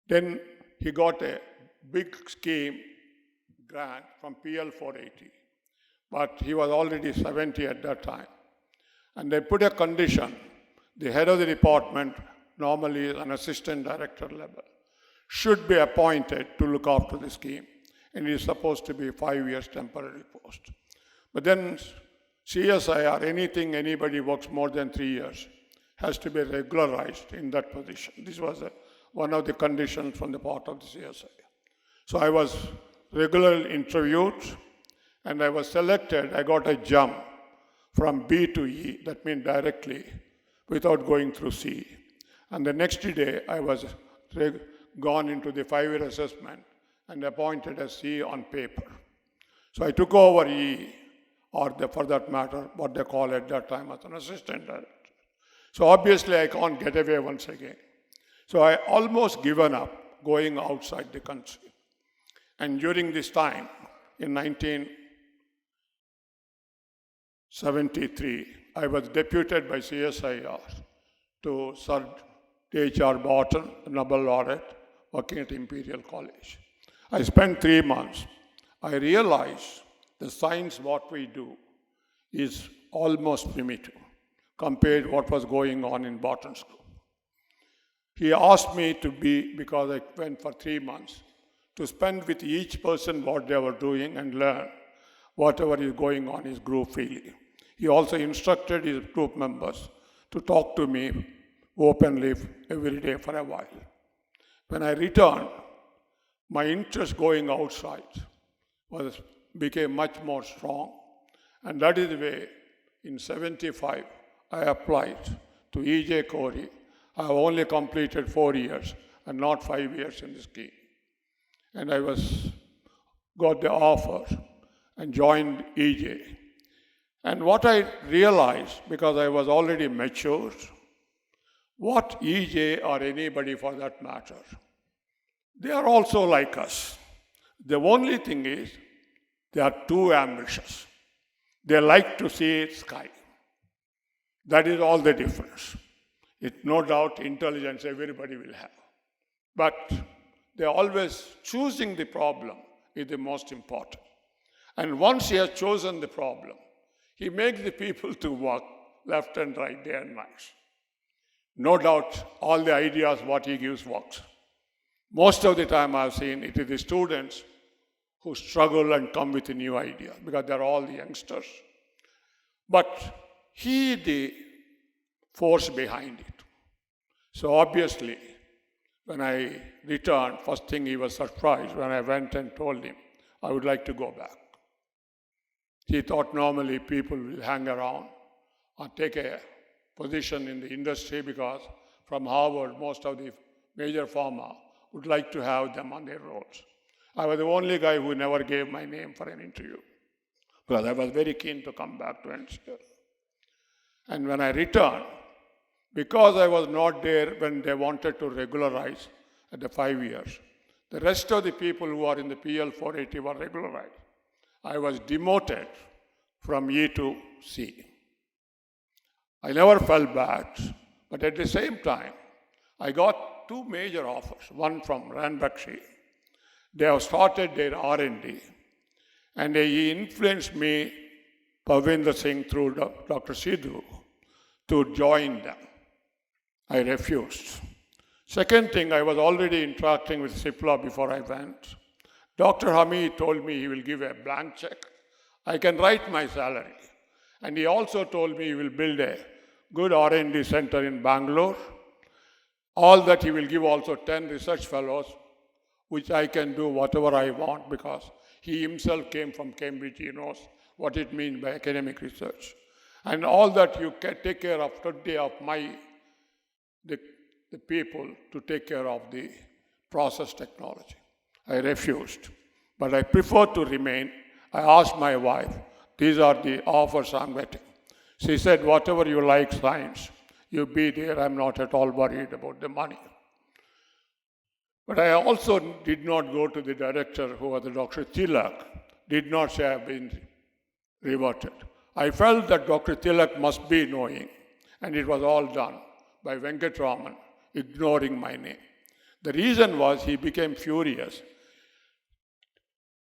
Then he got a big scheme grant from PL 480, but he was already 70 at that time. And they put a condition, the head of the department, normally an assistant director level, should be appointed to look after the scheme. And it is supposed to be 5 years temporary post. But then CSI or anything, anybody works more than 3 years, has to be regularized in that position. This was one of the conditions from the part of the CSI. So I was regularly interviewed and I was selected. I got a jump from B to E, that means directly, without going through C. And the next day, I was gone into the 5-year assessment and appointed as C on paper. So I took over E, or for that matter, what they call at that time as an assistant director. So obviously, I can't get away once again. So I almost given up going outside the country. And during this time, in 1973, I was deputed by CSIR to Sir H.R. Barton, Nobel laureate, working at Imperial College. I spent 3 months. I realized the science, what we do, is almost primitive compared to what was going on in Barton School. He asked me to be, because I went for 3 months, to spend with each person what they were doing and learn whatever is going on in his group freely. He also instructed his group members to talk to me openly every day for a while. When I returned, my interest going outside became much more strong. And that is the way, in 75, I applied to E.J. Corey. I have only completed 4 years and not 5 years in the scheme. And I got the offer and joined E.J. And what I realized, because I was already matured, what E.J. or anybody for that matter, they are also like us. The only thing is, they are too ambitious. They like to see sky. That is all the difference. It's no doubt intelligence everybody will have. But they're always choosing the problem is the most important. And once he has chosen the problem, he makes the people to work left and right, day and night. No doubt all the ideas what he gives works. Most of the time I've seen it is the students who struggle and come with a new idea because they're all the youngsters. But he the force behind it. So obviously, when I returned, first thing he was surprised when I went and told him, I would like to go back. He thought normally people will hang around or take a position in the industry because from Harvard, most of the major pharma would like to have them on their rolls. I was the only guy who never gave my name for an interview because I was very keen to come back to NCL. And when I returned, because I was not there when they wanted to regularize at the 5 years, the rest of the people who are in the PL 480 were regularized. I was demoted from E to C. I never felt bad, but at the same time, I got two major offers, one from Ranbaxy. They have started their R&D, and he influenced me, Pavinder Singh, through Dr. Sidhu, to join them. I refused. Second thing, I was already interacting with Cipla before I went. Dr. Hamid told me he will give a blank check. I can write my salary. And he also told me he will build a good R&D center in Bangalore. All that he will give also 10 research fellows, which I can do whatever I want because he himself came from Cambridge. He knows what it means by academic research. And all that you can take care of today of the people to take care of the process technology. I refused, but I prefer to remain. I asked my wife, these are the offers I'm getting. She said, whatever you like science, you be there. I'm not at all worried about the money. But I also did not go to the director, who was the Dr. Tilak, did not say I've been reverted. I felt that Dr. Tilak must be knowing, and it was all done by Venkatraman, ignoring my name. The reason was he became furious.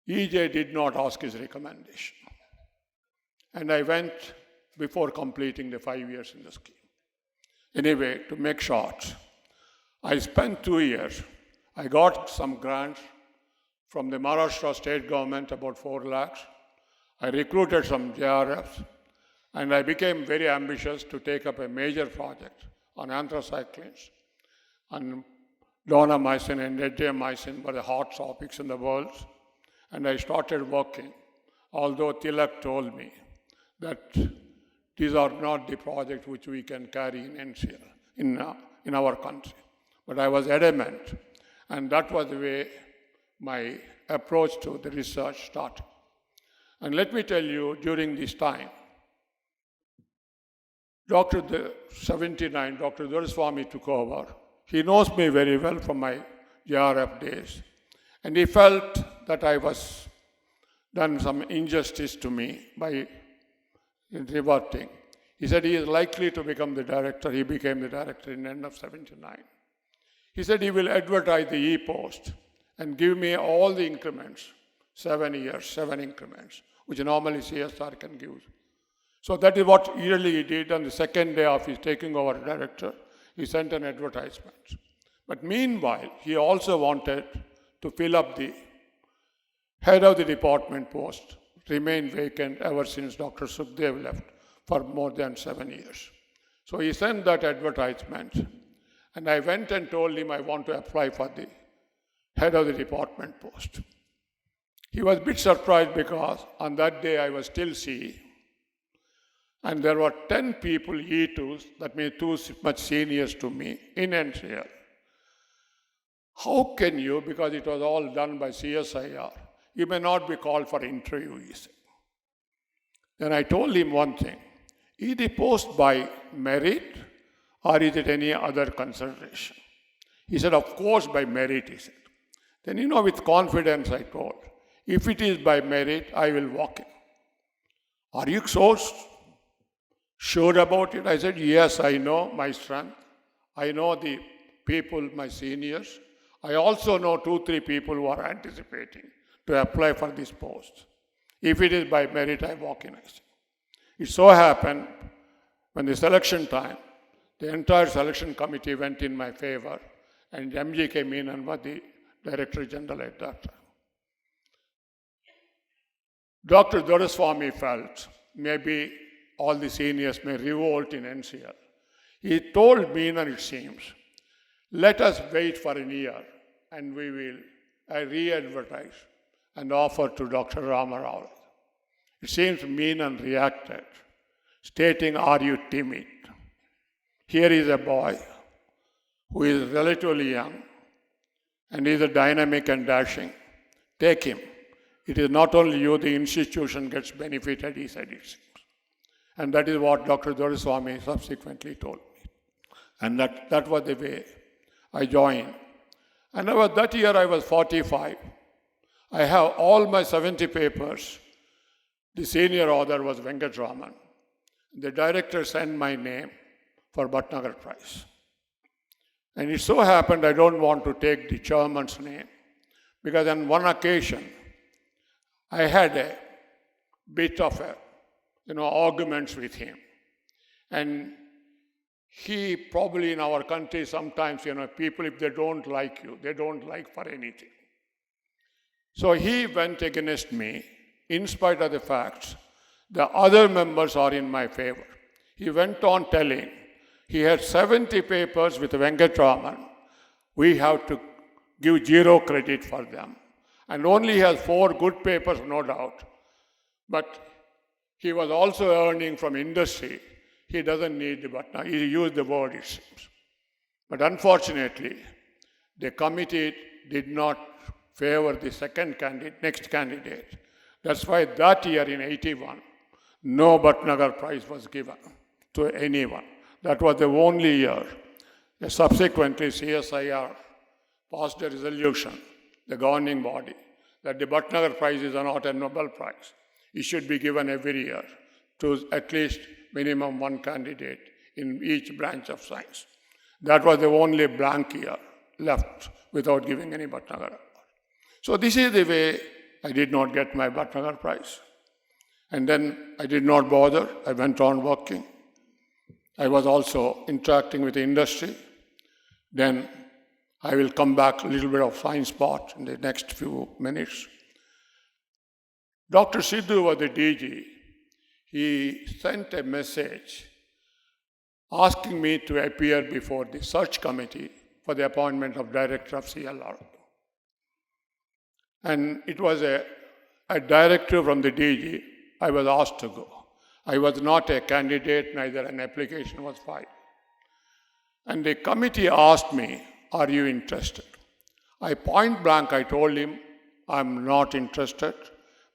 EJ did not ask his recommendation. And I went before completing the 5 years in the scheme. Anyway, to make short, I spent 2 years. I got some grants from the Maharashtra state government, about 4 lakhs. I recruited some JRFs, and I became very ambitious to take up a major project on anthracyclines. And donomycin and edamycin were the hot topics in the world. And I started working, although Tilak told me that these are not the projects which we can carry in NCL, in our country. But I was adamant, and that was the way my approach to the research started. And let me tell you, during this time, Dr. Doreswamy took over. He knows me very well from my JRF days. And he felt that I was done some injustice to me by reverting. He said he is likely to become the director. He became the director in the end of 79. He said he will advertise the e-post and give me all the increments, 7 years, 7 increments, which normally CSR can give. So that is what really he did. On the second day of his taking over director, he sent an advertisement. But meanwhile, he also wanted to fill up the head of the department post, remained vacant ever since Dr. Sukhdev left for more than 7 years. So he sent that advertisement, and I went and told him I want to apply for the head of the department post. He was a bit surprised because on that day I was still CE, and there were 10 people E2s, that means 2 much seniors to me, in NCL. How can you, because it was all done by CSIR, you may not be called for interview, he said. Then I told him one thing, is the post by merit or is it any other consideration? He said, of course by merit, he said. Then, with confidence I told, if it is by merit, I will walk in. Are you so sure about it? I said, yes, I know my strength. I know the people, my seniors. I also know 2-3 people who are anticipating to apply for this post. If it is by merit, I walk in. I said. It so happened, when the selection time, the entire selection committee went in my favor, and MG came in and was the Director General at that time. Dr. Doreswamy felt maybe all the seniors may revolt in NCL. He told me, and it seems, let us wait for a year and we will re-advertise and offer to Dr. Rama Rao. It seems Menon reacted, stating, are you timid? Here is a boy who is relatively young and is dynamic and dashing. Take him. It is not only you, the institution gets benefited, he said it seems. And that is what Dr. Doraiswamy subsequently told me. And that was the way I joined. And that year I was 45. I have all my 70 papers. The senior author was Venkatraman. The director sent my name for Bhatnagar Prize. And it so happened I don't want to take the chairman's name, because on one occasion I had a bit of arguments with him. And he probably in our country sometimes, people, if they don't like you, they don't like for anything. So he went against me in spite of the facts. The other members are in my favor. He went on telling, he had 70 papers with Venkatraman. We have to give 0 credit for them. And only has 4 good papers, no doubt. But he was also earning from industry. He doesn't need the Bhatnagar. He used the word, it seems. But unfortunately, the committee did not favor the next candidate. That's why that year in 81, no Bhatnagar Prize was given to anyone. That was the only year. Subsequently, CSIR passed a resolution, the governing body, that the Bhatnagar Prize is not a Nobel Prize. It should be given every year to at least minimum 1 candidate in each branch of science. That was the only blank year left without giving any Bhatnagar Award. So this is the way I did not get my Bhatnagar Prize. And then I did not bother. I went on working. I was also interacting with the industry. Then I will come back a little bit of science part in the next few minutes. Dr. Sidhu was the DG. He sent a message asking me to appear before the search committee for the appointment of director of CLR. And it was a directive from the DG. I was asked to go. I was not a candidate, neither an application was filed. And the committee asked me, are you interested? I point blank, I told him, I'm not interested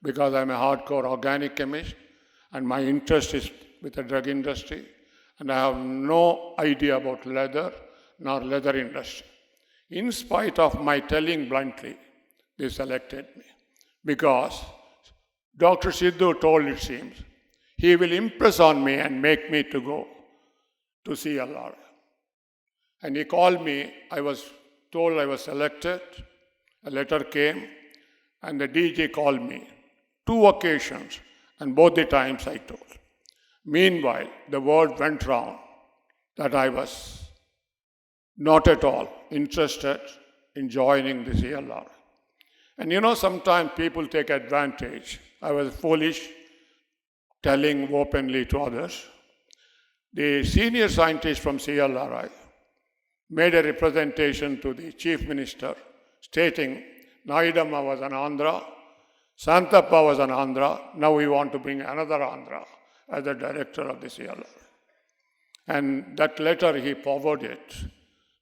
because I'm a hardcore organic chemist and my interest is with the drug industry and I have no idea about leather nor leather industry. In spite of my telling bluntly, they selected me because Dr. Sidhu told, it seems, he will impress on me and make me to go to CLR. And he called me, I was told I was selected, a letter came, and the DG called me 2 occasions, and both the times I told. Meanwhile, the word went round that I was not at all interested in joining the CLR. And sometimes people take advantage. I was foolish, telling openly to others. The senior scientist from CLRI made a representation to the chief minister stating Naidamma was an Andhra, Santappa was an Andhra, now we want to bring another Andhra as the director of the CLR. And that letter he forwarded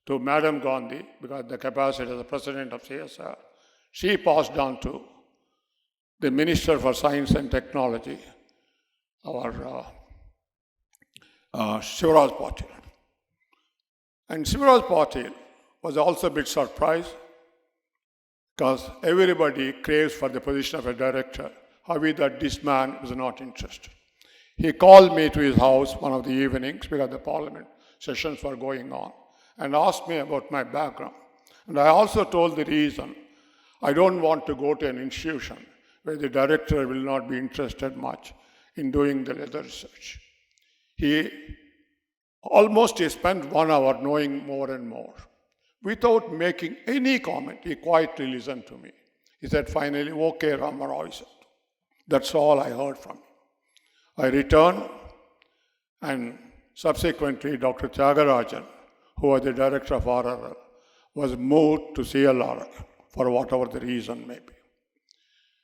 to Madam Gandhi, because the capacity as the president of CSR, she passed on to the Minister for Science and Technology, our Shivraj Patil. And Shivraj Patil was also a bit surprised because everybody craves for the position of a director. How is that this man was not interested? He called me to his house one of the evenings because the parliament sessions were going on and asked me about my background. And I also told the reason. I don't want to go to an institution where the director will not be interested much in doing the leather research. He spent 1 hour knowing more and more. Without making any comment, he quietly listened to me. He said finally, okay, Rama Rao, he said. That's all I heard from him. I returned And subsequently, Dr. Tyagarajan, who was the director of RRL, was moved to CLRL for whatever the reason may be.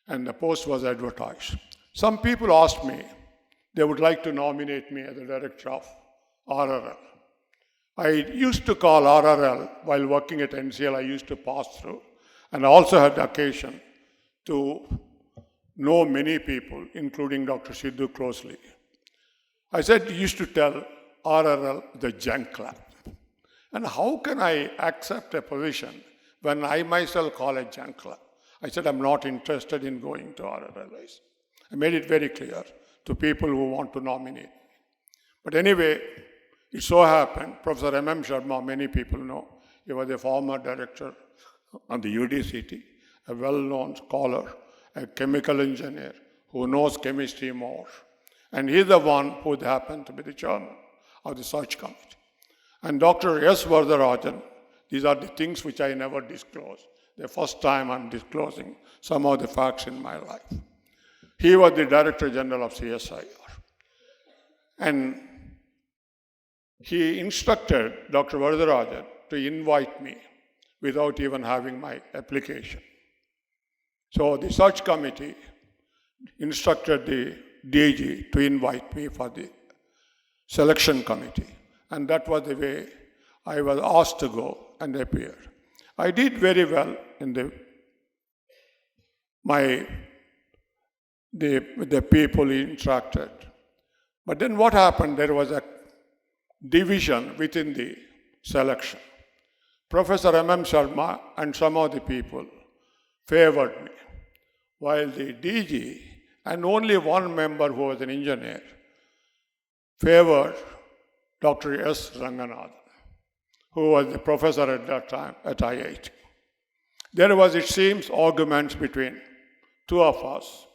And the post was advertised. Some people asked me, they would like to nominate me as the director of RRL. I used to call RRL while working at NCL, I used to pass through, and I also had the occasion to know many people, including Dr. Sidhu closely. I said, used to tell RRL the junk lab. And how can I accept a position when I myself call it junk lab? I said, I'm not interested in going to RRL. I made it very clear to people who want to nominate. But anyway, it so happened, Professor M.M. Sharma, many people know, he was a former director on the UDCT, a well-known scholar, a chemical engineer who knows chemistry more. And he's the one who happened to be the chairman of the search committee. And Dr. S. Vardarajan, these are the things which I never disclose. The first time I'm disclosing some of the facts in my life. He was the Director General of CSIR. And he instructed Dr. Vardarajan to invite me without even having my application. So the search committee instructed the DG to invite me for the selection committee. And that was the way I was asked to go and appear. I did very well in the people interacted. But then what happened, there was a division within the selection. Professor M.M. Sharma and some of the people favored me, while the DG and only one member who was an engineer favored Dr. S. Ranganathan, who was the professor at that time at IIT. There was, it seems, arguments between two of us,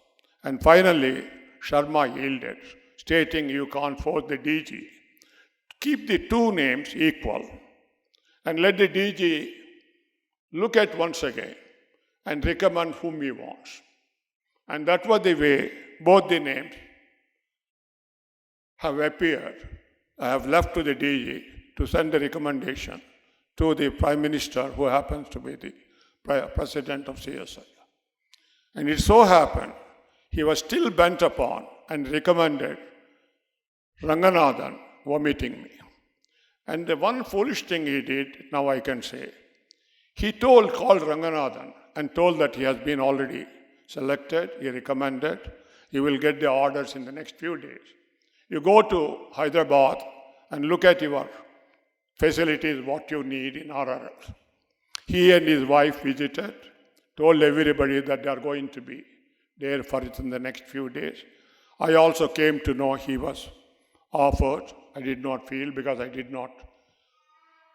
and finally Sharma yielded, stating you can't force the DG. Keep the two names equal and let the DG look at once again and recommend whom he wants. And that was the way both the names have appeared. I have left to the DG to send the recommendation to the Prime Minister, who happens to be the President of CSIR. And it so happened, he was still bent upon and recommended Ranganathan, omitting me. And the one foolish thing he did, now I can say, he called Ranganathan and told that he has been already selected, he recommended, he will get the orders in the next few days. You go to Hyderabad and look at your facilities, what you need in RRL. He and his wife visited, told everybody that they are going to be there for it in the next few days. I also came to know he was offered. I did not feel, because I did not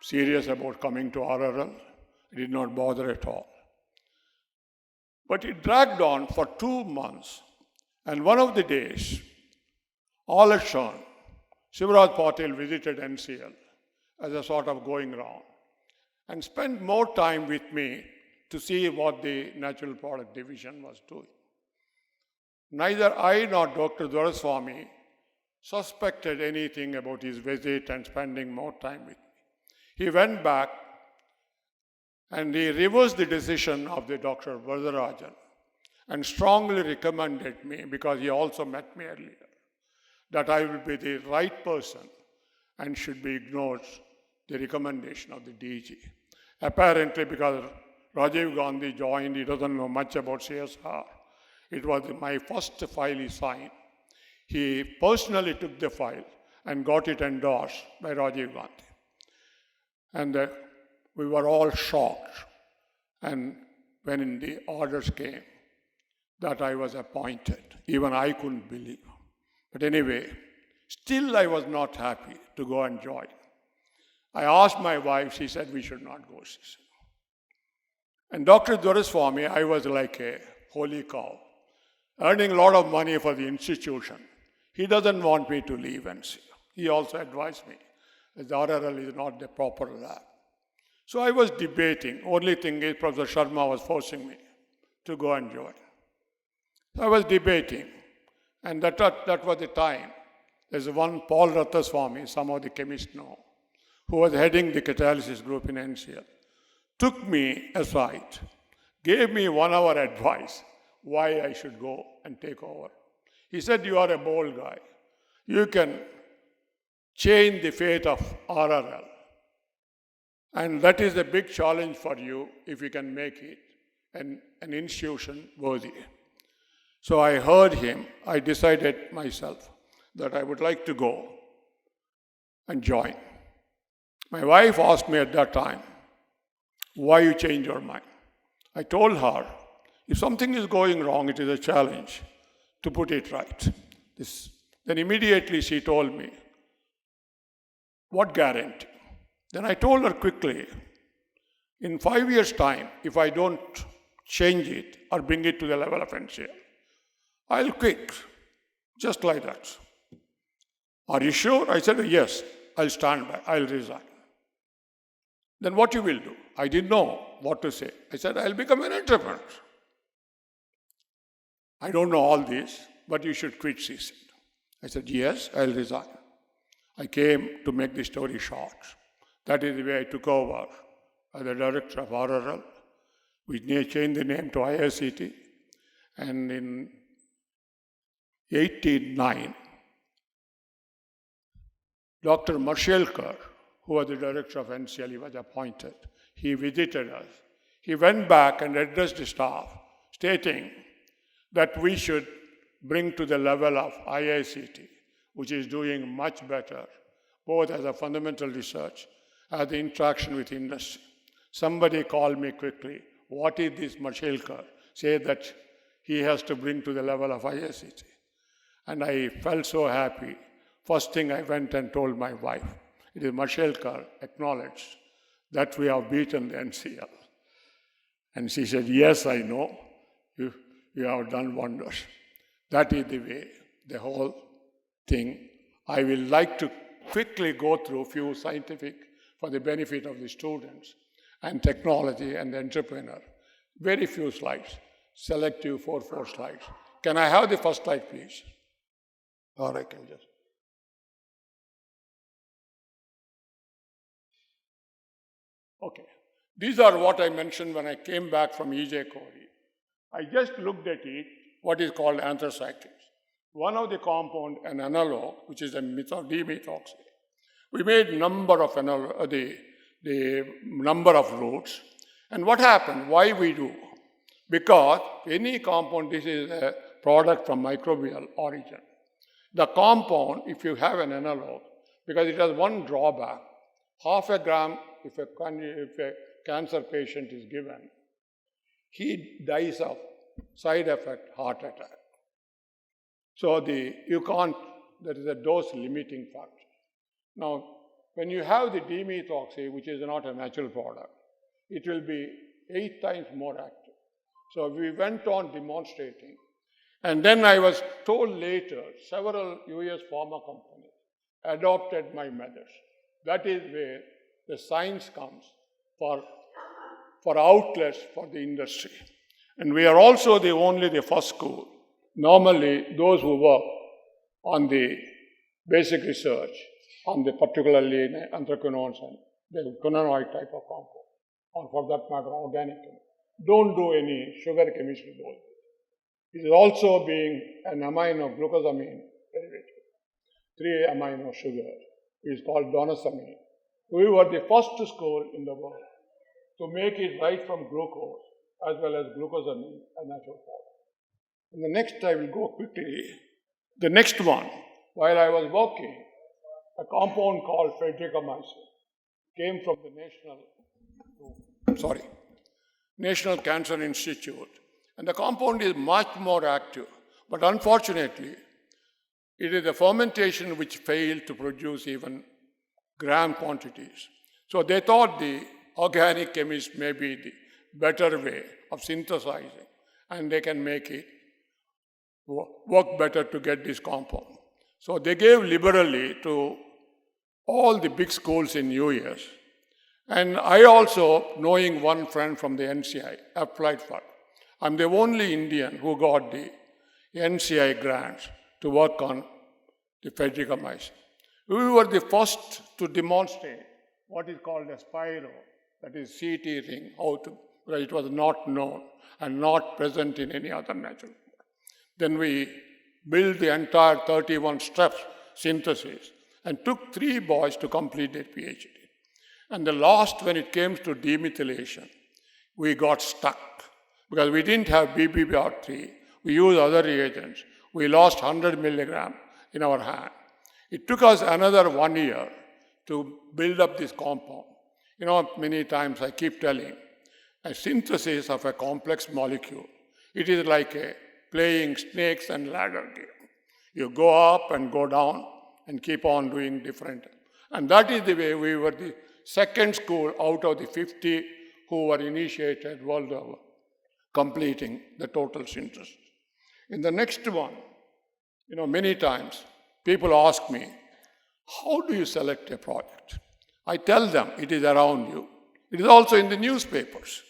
serious about coming to RRL. I did not bother at all. But it dragged on for 2 months. And one of the days, all at Shekhar, Shivraj Patil visited NCL as a sort of going round and spent more time with me to see what the natural product division was doing. Neither I nor Dr. Doraiswamy suspected anything about his visit and spending more time with me. He went back and he reversed the decision of the Dr. Vardarajan and strongly recommended me, because he also met me earlier, that I will be the right person and should be ignored the recommendation of the DG. Apparently, because Rajiv Gandhi joined, he doesn't know much about CSR. It was my first file he signed. He personally took the file and got it endorsed by Rajiv Gandhi. And we were all shocked. And when the orders came that I was appointed, even I couldn't believe. But anyway, still I was not happy to go and join. I asked my wife, she said we should not go. She said. And Dr. Doraiswamy, I was like a holy cow, earning a lot of money for the institution. He doesn't want me to leave NCL. He also advised me that the RRL is not the proper lab. So I was debating. Only thing is Professor Sharma was forcing me to go and join. So I was debating. And that was the time There's one Paul Rathaswamy, some of the chemists know, who was heading the catalysis group in NCL, took me aside, gave me 1 hour advice why I should go and take over. He said, you are a bold guy. You can change the fate of RRL. And that is a big challenge for you if you can make it an institution worthy. So I heard him. I decided myself that I would like to go and join. My wife asked me at that time, why you change your mind? I told her, if something is going wrong, it is a challenge to put it right. Then immediately she told me, what guarantee? Then I told her quickly, in 5 years' time, if I don't change it or bring it to the level of NCL, I'll quit, just like that. Are you sure? I said, yes, I'll stand by, I'll resign. Then what you will do? I didn't know what to say. I said, I'll become an entrepreneur. I don't know all this, but you should quit, she said. I said, yes, I'll resign. I came to make the story short. That is the way I took over as the director of RRL. We changed the name to IICT. And in 1989, Dr. Marshalkar, who was the director of NCL, he was appointed. He visited us. He went back and addressed the staff, stating that we should bring to the level of IICT, which is doing much better, both as a fundamental research, as the interaction with industry. Somebody called me quickly, what is this Marshalkar? Say that he has to bring to the level of IICT. And I felt so happy. First thing I went and told my wife, it is Marshalkar acknowledged that we have beaten the NCL. And she said, yes, I know, you have done wonders. That is the way, the whole thing. I will like to quickly go through a few scientific for the benefit of the students and technology and the entrepreneur. Very few slides, selective 4 slides. Can I have the first slide, please? Or I can just. Okay. These are what I mentioned when I came back from EJ Corey. I just looked at it, what is called anthracyclines. One of the compound, an analog, which is a dimethoxy. We made number of the number of routes. And what happened? Why we do? Because any compound, this is a product from microbial origin. The compound, if you have an analog, because it has one drawback, 0.5 gram, if a cancer patient is given, he dies of side effect, heart attack. So you can't, there is a dose limiting factor. Now, when you have the dimethoxy, which is not a natural product, it will be 8 times more active. So we went on demonstrating. And then I was told later, several US pharma companies adopted my methods. That is where the science comes for outlets for the industry. And we are also the first school. Normally, those who work on the basic research, on the particularly anthraquinones and the quinonoid type of compound, or for that matter, organic, don't do any sugar chemistry. It is also being an amino glucosamine derivative, 3 amino sugar. It is called donasamine. We were the first school in the world to make it right from glucose as well as glucosamine, a natural form. And the next, I will go quickly. The next one, while I was working, a compound called fredricamycin came from the National Cancer Institute. And the compound is much more active. But unfortunately, it is the fermentation which failed to produce even gram quantities. So they thought the organic chemist may be the better way of synthesizing, and they can make it work better to get this compound. So they gave liberally to all the big schools in US. And I also, knowing one friend from the NCI, applied for it. I'm the only Indian who got the NCI grants to work on the Fedricamycin. We were the first to demonstrate what is called a spiro, that is CT ring, because it was not known and not present in any other natural form. Then we built the entire 31 steps synthesis and took 3 boys to complete their PhD. And the last, when it came to demethylation, we got stuck because we didn't have BBB3. We used other reagents. We lost 100 milligram in our hand. It took us another 1 year to build up this compound. Many times I keep telling, a synthesis of a complex molecule, it is like playing snakes and ladder game. You go up and go down and keep on doing different. And that is the way we were the second school out of the 50 who were initiated world over, completing the total synthesis. In the next one, many times people ask me, how do you select a product? I tell them it is around you. It is also in the newspapers.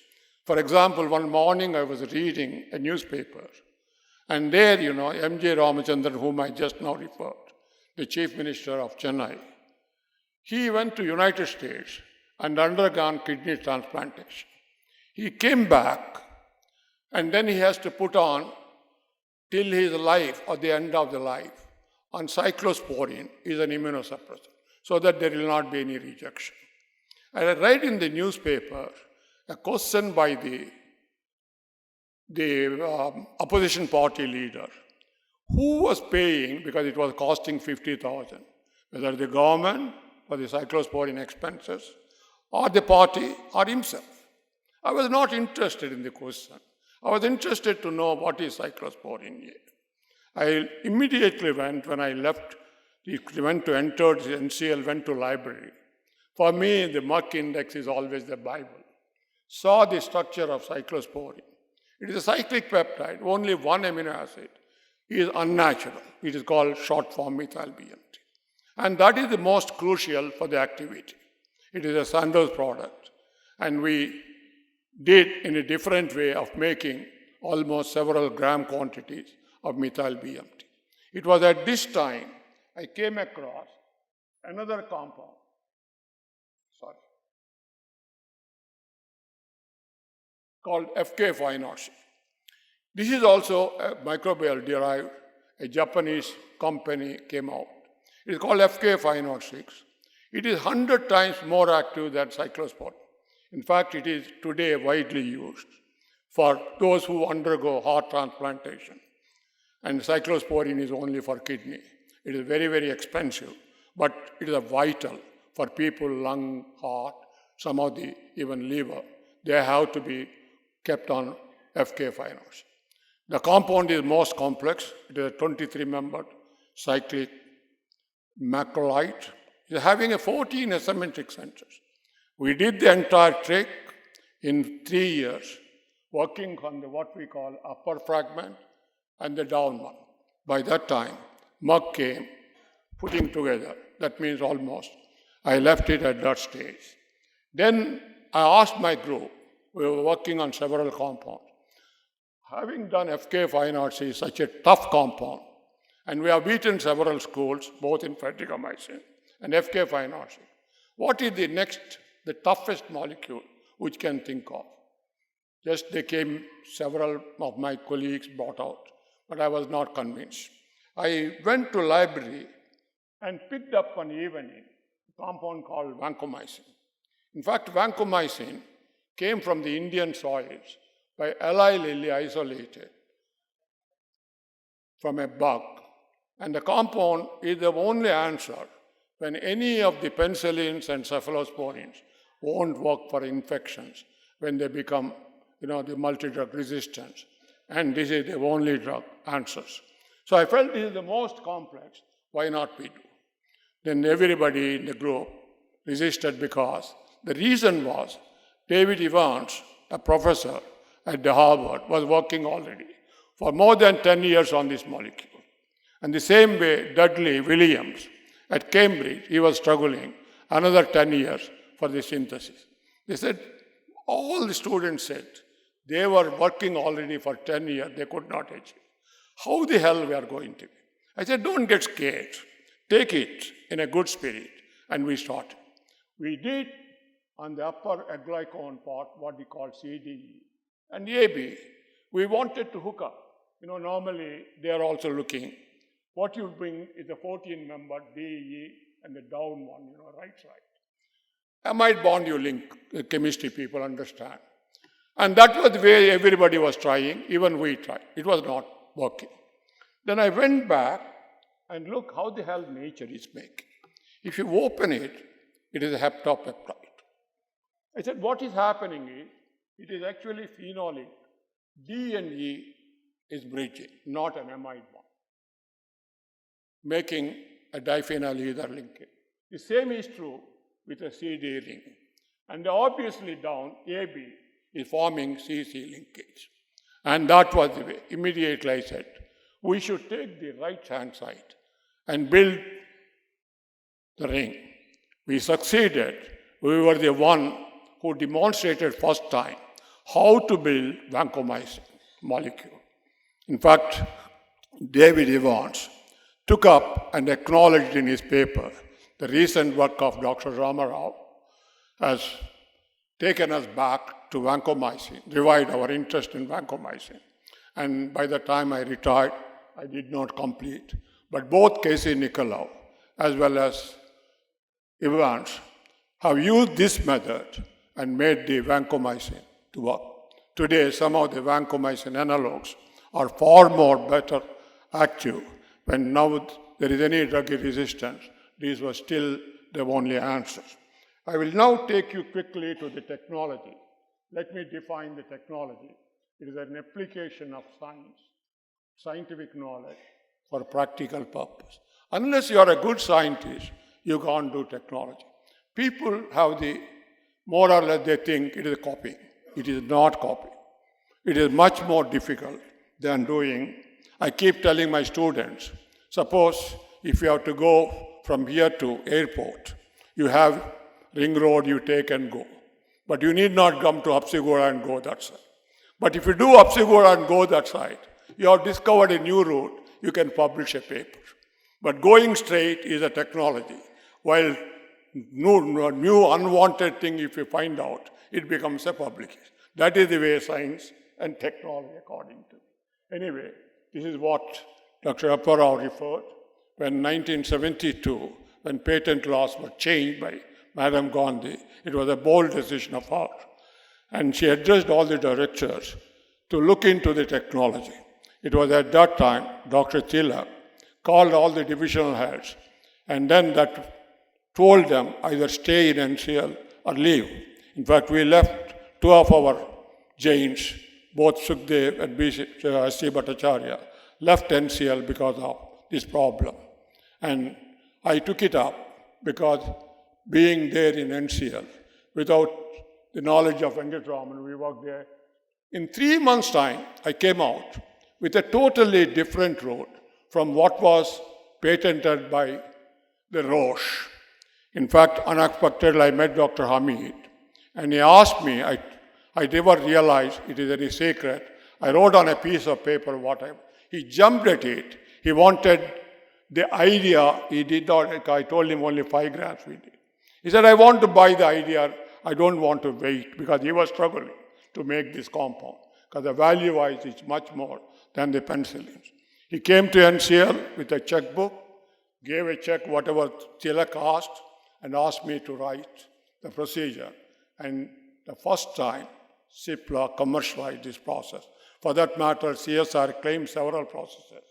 For example, one morning I was reading a newspaper, and there, M.J. Ramachandran, whom I just now referred, the Chief Minister of Chennai, he went to United States and undergone kidney transplantation. He came back, and then he has to put on, till his life or the end of the life, on cyclosporine is an immunosuppressant, so that there will not be any rejection. And I read in the newspaper a question by the opposition party leader, who was paying, because it was costing 50,000, whether the government for the cyclosporine expenses, or the party, or himself. I was not interested in the question. I was interested to know what is cyclosporine here. I immediately went, when I left, went to enter the NCL, went to library. For me, the Merck index is always the Bible. Saw the structure of cyclosporine. It is a cyclic peptide, only one amino acid is unnatural. It is called short form methyl BMT. And that is the most crucial for the activity. It is a Sandoz product. And we did in a different way of making almost several gram quantities of methyl BMT. It was at this time I came across another compound. Called FK506. This is also a microbial derived, a Japanese company came out. It is called FK506. It is 100 times more active than cyclosporine. In fact, it is today widely used for those who undergo heart transplantation. And cyclosporine is only for kidney. It is very, very expensive, but it is vital for people, lung, heart, some of the even liver. They have to be kept on FK506. The compound is most complex. It is a 23-membered cyclic macrolide. It is having a 14 asymmetric centers. We did the entire trick in 3 years, working on what we call upper fragment and the down one. By that time, Merck came, putting together. That means almost. I left it at that stage. Then I asked my group, we were working on several compounds. Having done FK506 is such a tough compound, and we have beaten several schools, both in Fedricamycin and FK506. What is the next, the toughest molecule which can think of? Just they came, several of my colleagues brought out, but I was not convinced. I went to library and picked up one evening a compound called vancomycin. In fact, vancomycin came from the Indian soils by Eli Lilly isolated from a bug. And the compound is the only answer when any of the penicillins and cephalosporins won't work for infections when they become, the multi-drug resistance. And this is the only drug answers. So I felt this is the most complex. Why not we do? Then everybody in the group resisted because the reason was David Evans, a professor at the Harvard, was working already for more than 10 years on this molecule. And the same way Dudley Williams at Cambridge, he was struggling another 10 years for the synthesis. They said, all the students said, they were working already for 10 years, they could not achieve. How the hell we are going to be? I said, don't get scared. take it in a good spirit, and we started. We did on the upper glycone part what we call CDE and AB. We wanted to hook up. Normally they are also looking. What you bring is a 14-member DE and the down one, right side. Amide bond you link, the chemistry people understand. And that was the way everybody was trying, even we tried. It was not working. Then I went back and look how the hell nature is making. If you open it, it is a heptapeptide. I said, what is happening is, it is actually phenolic. D and E is bridging, not an amide bond, making a diphenyl ether linkage. The same is true with a CD ring. And obviously down, AB is forming CC linkage. And that was the way. Immediately I said, we should take the right-hand side and build the ring. We succeeded. We were the one who demonstrated first time how to build vancomycin molecule. In fact, David Evans took up and acknowledged in his paper the recent work of Dr. Rama Rao has taken us back to vancomycin, revived our interest in vancomycin. And by the time I retired, I did not complete. But both Casey Nicolau as well as Evans have used this method and made the vancomycin to work. Today, some of the vancomycin analogs are far more better active. When now there is any drug resistance, these were still the only answers. I will now take you quickly to the technology. Let me define the technology. It is an application of science, scientific knowledge for practical purpose. Unless you are a good scientist, you can't do technology. People have the, more or less they think it is copying. It is not copying. It is much more difficult than doing. I keep telling my students, suppose if you have to go from here to airport, you have ring road you take and go. But you need not come to Apsigoda and go that side. But if you do Apsigoda and go that side, you have discovered a new route, you can publish a paper. But going straight is a technology. While new unwanted thing, if you find out, it becomes a publication. That is the way science and technology, according to me. Anyway, this is what Dr. Appa Rao referred when 1972, when patent laws were changed by Madam Gandhi. It was a bold decision of hers. And she addressed all the directors to look into the technology. It was at that time, Dr. Cipla called all the divisional heads and then that told them either stay in NCL or leave. In fact, we left two of our Jains, both Sukhdev and S.C. Bhattacharya, left NCL because of this problem. And I took it up because being there in NCL, without the knowledge of Venkataraman, we worked there. In 3 months' time, I came out with a totally different road from what was patented by the Roche. In fact, unexpectedly, I met Dr. Hamid, and he asked me, I never realized it is any secret. I wrote on a piece of paper he jumped at it. He wanted the idea, he did not, I told him only 5 grams we did. He said, I want to buy the idea, I don't want to wait, because he was struggling to make this compound, because the value-wise is much more than the penicillins. He came to NCL with a checkbook, gave a check, whatever Tilak asked, and asked me to write the procedure. And the first time, Cipla commercialized this process. For that matter, CSR claimed several processes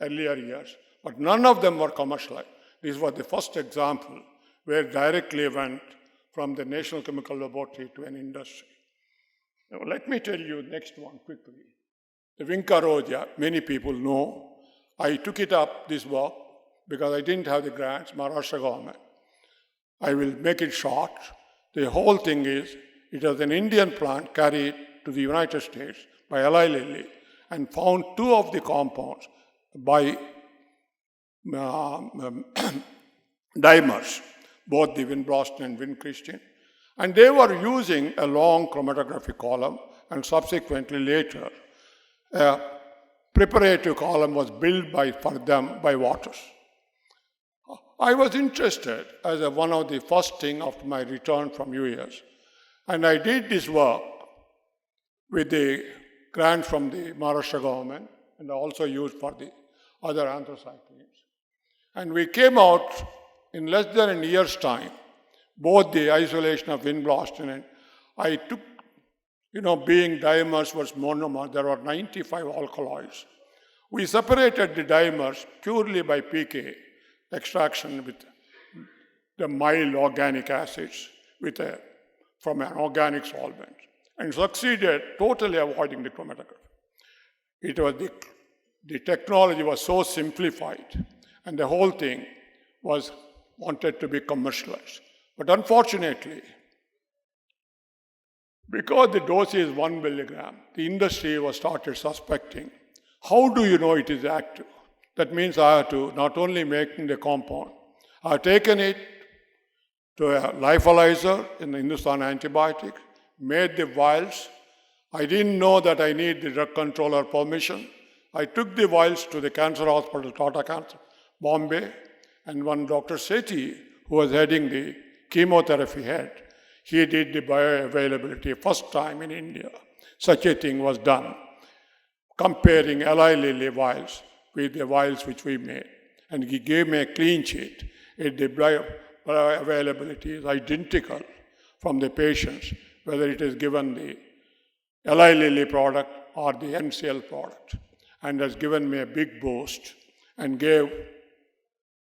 earlier years, but none of them were commercialized. This was the first example where directly went from the National Chemical Laboratory to an industry. Now, let me tell you next one quickly. The Vinca rosea, many people know. I took it up, this work, because I didn't have the grants, Maharashtra government. I will make it short. The whole thing is, it was an Indian plant carried to the United States by Eli Lilly and found 2 of the compounds by dimers, both the Winbloston and Winchristine. And they were using a long chromatography column, and subsequently later, a preparative column was built for them by Waters. I was interested as one of the first thing after my return from US, and I did this work with the grant from the Maharashtra government and also used for the other anthracyclines. And we came out in less than a year's time, both the isolation of wind blast and I took, being dimers versus monomer, there were 95 alkaloids. We separated the dimers purely by pK extraction with the mild organic acids from an organic solvent and succeeded totally avoiding the chromatography. It was the technology was so simplified and the whole thing was wanted to be commercialized. But unfortunately, because the dose is 1 milligram, the industry was started suspecting, how do you know it is active? That means I have to not only make the compound, I have taken it to a lyophilizer in the Hindustan antibiotic, made the vials. I didn't know that I need the drug controller permission. I took the vials to the cancer hospital, Tata Cancer, Bombay, and one Dr. Sethi, who was heading the chemotherapy head, he did the bioavailability first time in India. Such a thing was done, comparing Eli Lilly vials with the vials which we made. And he gave me a clean sheet. The bioavailability is identical from the patients, whether it is given the Eli Lilly product or the NCL product. And has given me a big boost and gave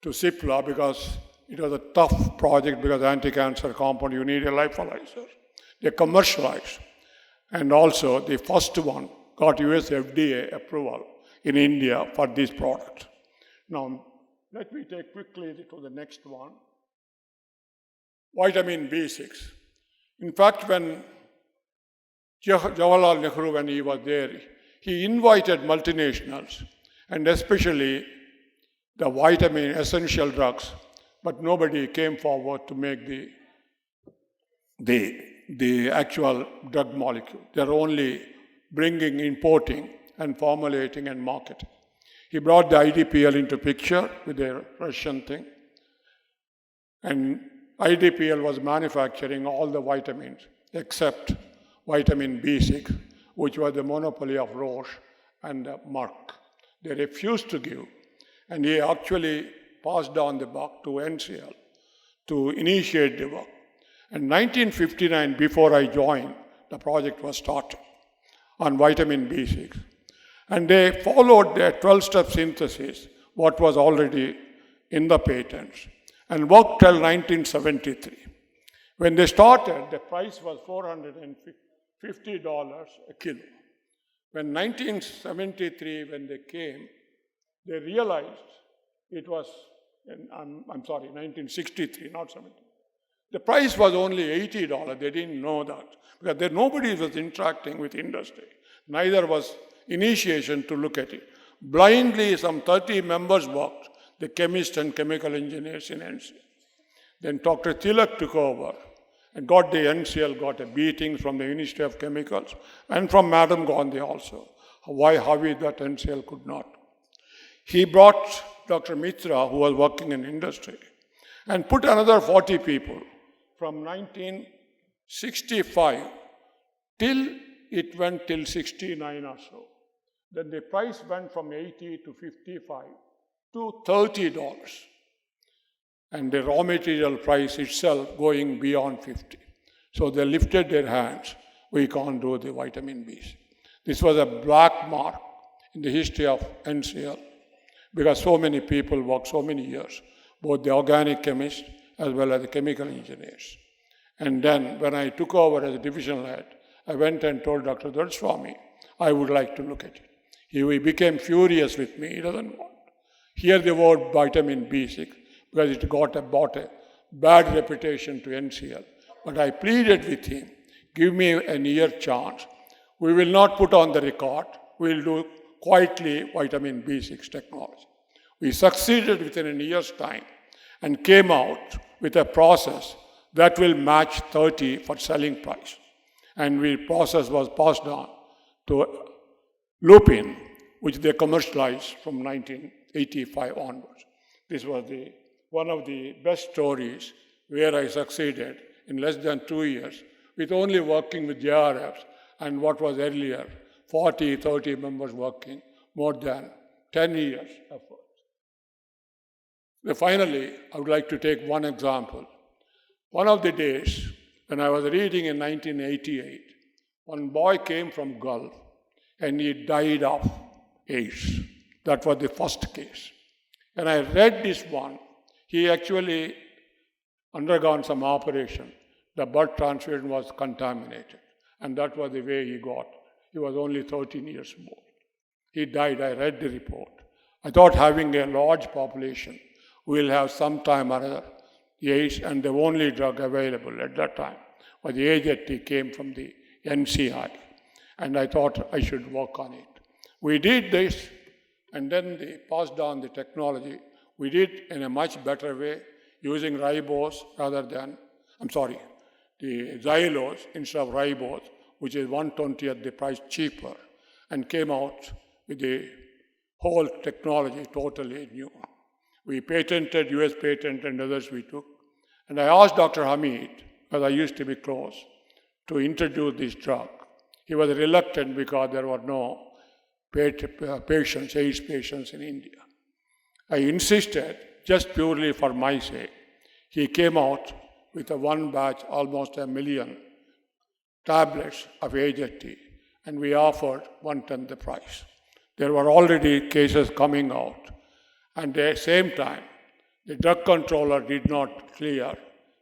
to Cipla because it was a tough project because anti-cancer compound, you need a lyophilizer. They commercialized. And also the first one got US FDA approval in India for this product. Now, let me take quickly to the next one. Vitamin B6. In fact, when Jawaharlal Nehru, when he was there, he invited multinationals and especially the vitamin essential drugs, but nobody came forward to make the actual drug molecule. They're only bringing, importing, and formulating and marketing. He brought the IDPL into picture with the Russian thing. And IDPL was manufacturing all the vitamins except vitamin B6, which was the monopoly of Roche and Merck. They refused to give. And he actually passed on the buck to NCL to initiate the work. In 1959, before I joined, the project was started on vitamin B6. And they followed their 12-step synthesis, what was already in the patents, and worked till 1973. When they started, the price was $450 a kilo. When 1973, when they came, they realized it was, 1963, not 70. The price was only $80. They didn't know that because nobody was interacting with industry. Neither was initiation to look at it. Blindly, some 30 members worked, the chemists and chemical engineers in NCL. Then Dr. Tilak took over and got the NCL, got a beating from the Ministry of Chemicals and from Madam Gandhi also. How is that NCL could not? He brought Dr. Mitra, who was working in industry, and put another 40 people from 1965 till it went till 69 or so. Then the price went from 80 to 55 to $30. And the raw material price itself going beyond 50. So they lifted their hands. We can't do the vitamin Bs. This was a black mark in the history of NCL because so many people worked so many years, both the organic chemists as well as the chemical engineers. And then when I took over as a divisional head, I went and told Dr. Dharaswamy, I would like to look at it. He became furious with me. He doesn't want to hear the word vitamin B6 because it got a bad reputation to NCL. But I pleaded with him, give me a year chance. We will not put on the record. We will do quietly vitamin B6 technology. We succeeded within a year's time and came out with a process that will match 30 for selling price. And the process was passed on to Lupin, which they commercialized from 1985 onwards. This was the one of the best stories where I succeeded in less than 2 years with only working with JRFs and what was earlier 40, 30 members working, more than 10 years effort. Finally, I would like to take one example. One of the days when I was reading in 1988, one boy came from Gulf and he died of AIDS. That was the first case. And I read this one. He actually undergone some operation. The blood transfusion was contaminated. And that was the way he got. He was only 13 years old. He died. I read the report. I thought having a large population, we'll have sometime or other AIDS, and the only drug available at that time was the AZT, came from the NCI. And I thought I should work on it. We did this, and then they passed on the technology. We did in a much better way, using ribose rather than, the xylose instead of ribose, which is 1/20th the price cheaper, and came out with the whole technology totally new. We patented, US patent and others we took. And I asked Dr. Hamid, because I used to be close, to introduce this drug. He was reluctant because there were no patients, AIDS patients in India. I insisted, just purely for my sake. He came out with a one batch, almost 1 million tablets of AZT, and we offered 1/10 the price. There were already cases coming out, and at the same time, the drug controller did not clear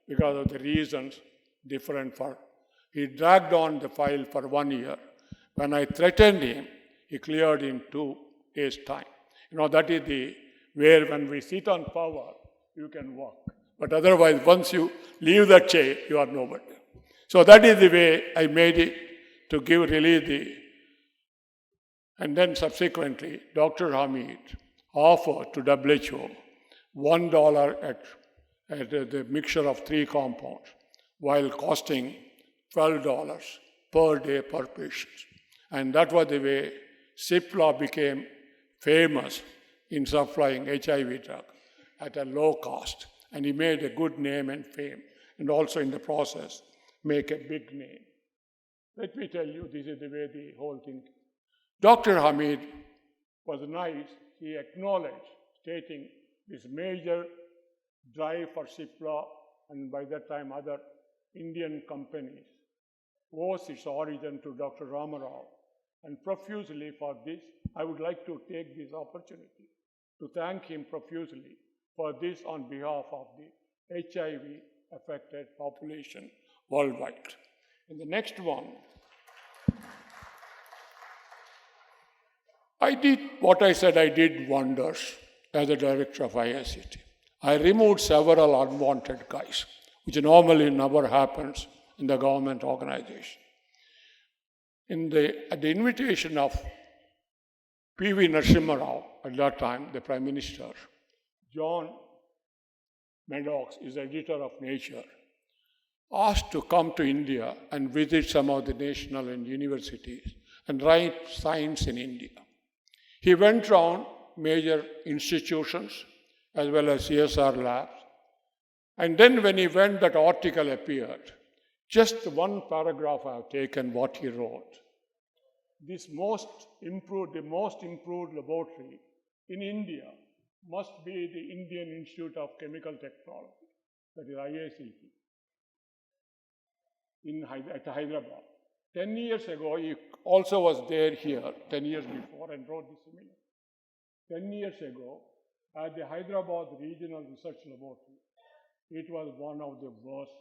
because of the reasons different for. He dragged on the file for 1 year. When I threatened him, he cleared in 2 days' time. That is the where when we sit on power, you can work. But otherwise, once you leave that chair, you are nobody. So that is the way I made it to release the. And then subsequently, Dr. Hamid offered to WHO $1 at the mixture of 3 compounds, while costing $12 per day per patient. And that was the way Cipla became famous in supplying HIV drug at a low cost. And he made a good name and fame, and also in the process, make a big name. Let me tell you, this is the way the whole thing. Dr. Hamid was nice. He acknowledged, stating this major drive for Cipla, and by that time other Indian companies, owes its origin to Dr. Rama Rao. And profusely for this, I would like to take this opportunity to thank him profusely for this on behalf of the HIV-affected population worldwide. And the next one, I did what I said I did wonders as a director of IICT. I removed several unwanted guys, which normally never happens in the government organization. At the invitation of P.V. Narasimha Rao, at that time the Prime Minister, John Maddox is editor of Nature, asked to come to India and visit some of the national and universities and write science in India. He went around major institutions as well as CSR labs. And then when he went, that article appeared. Just one paragraph I have taken what he wrote. The most improved laboratory in India must be the Indian Institute of Chemical Technology, that is IICT, at Hyderabad. 10 years ago, he also was there here, 10 years before, and wrote this similar. 10 years ago, at the Hyderabad Regional Research Laboratory, it was one of the worst.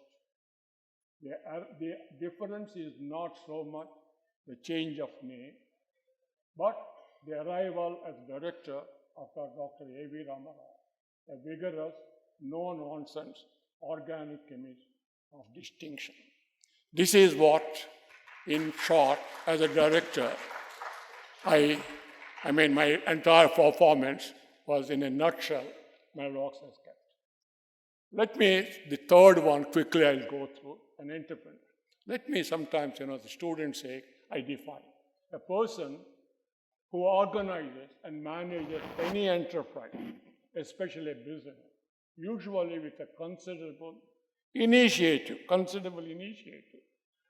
The difference is not so much the change of name, but the arrival as director of Dr. A.V. Rama Rao, a vigorous, no-nonsense organic chemist of distinction. This is what, in short, as a director, my entire performance was in a nutshell, Maddox has kept. The third one, quickly I'll go through, an entrepreneur. Let me sometimes, the students say, I define. A person who organizes and manages any enterprise, especially a business, usually with a considerable initiative,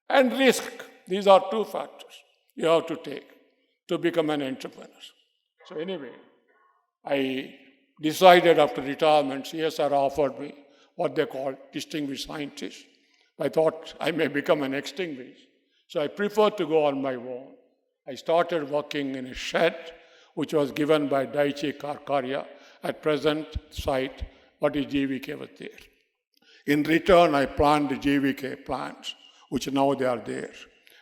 and risk. These are two factors you have to take to become an entrepreneur. So anyway, I decided after retirement, CSR offered me what they call distinguished scientist. I thought I may become an extinguished. So I preferred to go on my own. I started working in a shed which was given by Daiichi Karkarya at present site, what is GVK was there. In return, I planned the GVK plants, which now they are there.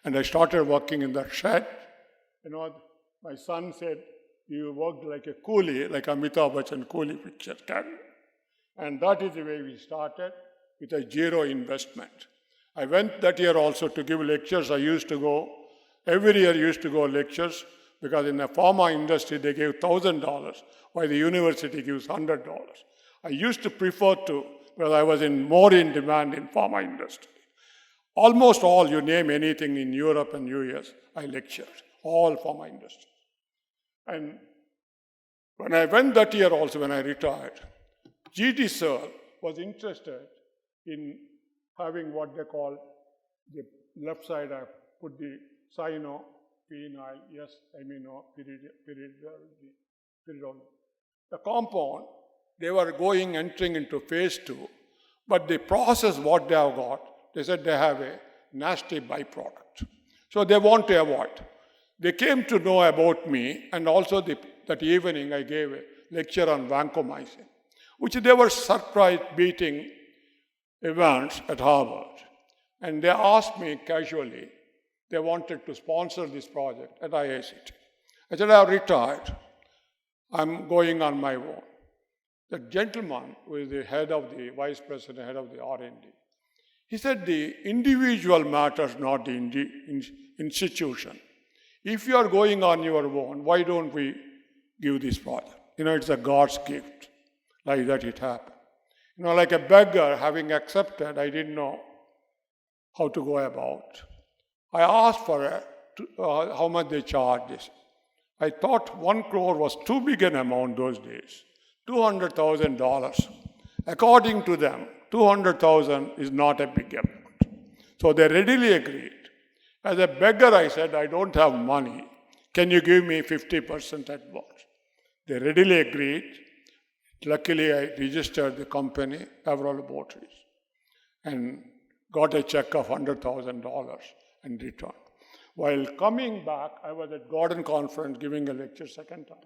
And I started working in that shed. You know, my son said, you worked like a coolie, like Amitabh Bachchan coolie picture carrier. And that is the way we started, with a zero investment. I went that year also to give lectures. I used to go, every year used to go lectures, because in the pharma industry they gave $1,000, while the university gives $100. I used to prefer to, because I was more in demand in pharma industry. Almost all, you name anything in Europe and US, I lectured, all pharma industry. And when I went that year also, when I retired, G.D. Searle was interested in having what they call, the left side I put the cyano, phenyl, yes, amino, pyridol. The compound, they were entering into phase 2, but the process what they have got, they said they have a nasty byproduct. So they want to avoid. They came to know about me, and also that evening I gave a lecture on vancomycin, which they were surprised beating events at Harvard. And they asked me casually, they wanted to sponsor this project at IICT. I said, I have retired. I'm going on my own. The gentleman who is the head of the vice president, head of the R&D, he said the individual matters, not the institution. If you are going on your own, why don't we give this project? You know, it's a God's gift. Like that it happened. You know, like a beggar having accepted, I didn't know how to go about. I asked for how much they charge this. I thought 1 crore was too big an amount those days. $200,000. According to them, 200,000 is not a big amount. So they readily agreed. As a beggar, I said, I don't have money. Can you give me 50% advance? They readily agreed. Luckily, I registered the company, Avra Laboratories, and got a check of $100,000 in return. While coming back, I was at Gordon Conference giving a lecture second time.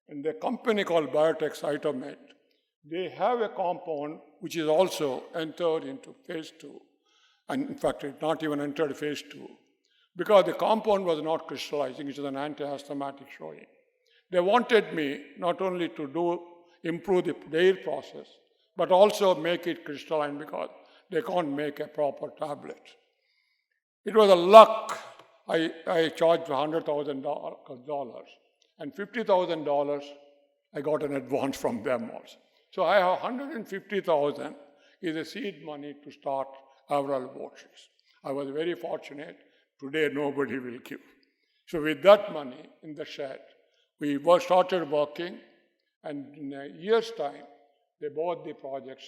And the company called Biotech Cytomed, they have a compound which is also entered into phase 2. And in fact, it not even entered phase 2. Because the compound was not crystallizing, it is an anti-asthmatic showing. They wanted me not only to improve their process, but also make it crystalline because they can't make a proper tablet. It was a luck. I charged $100,000 and $50,000 I got an advance from them also. So I have $150,000 is a seed money to start Avra Laboratories. I was very fortunate. Today nobody will give. So with that money in the shed, we started working, and in a year's time, both the projects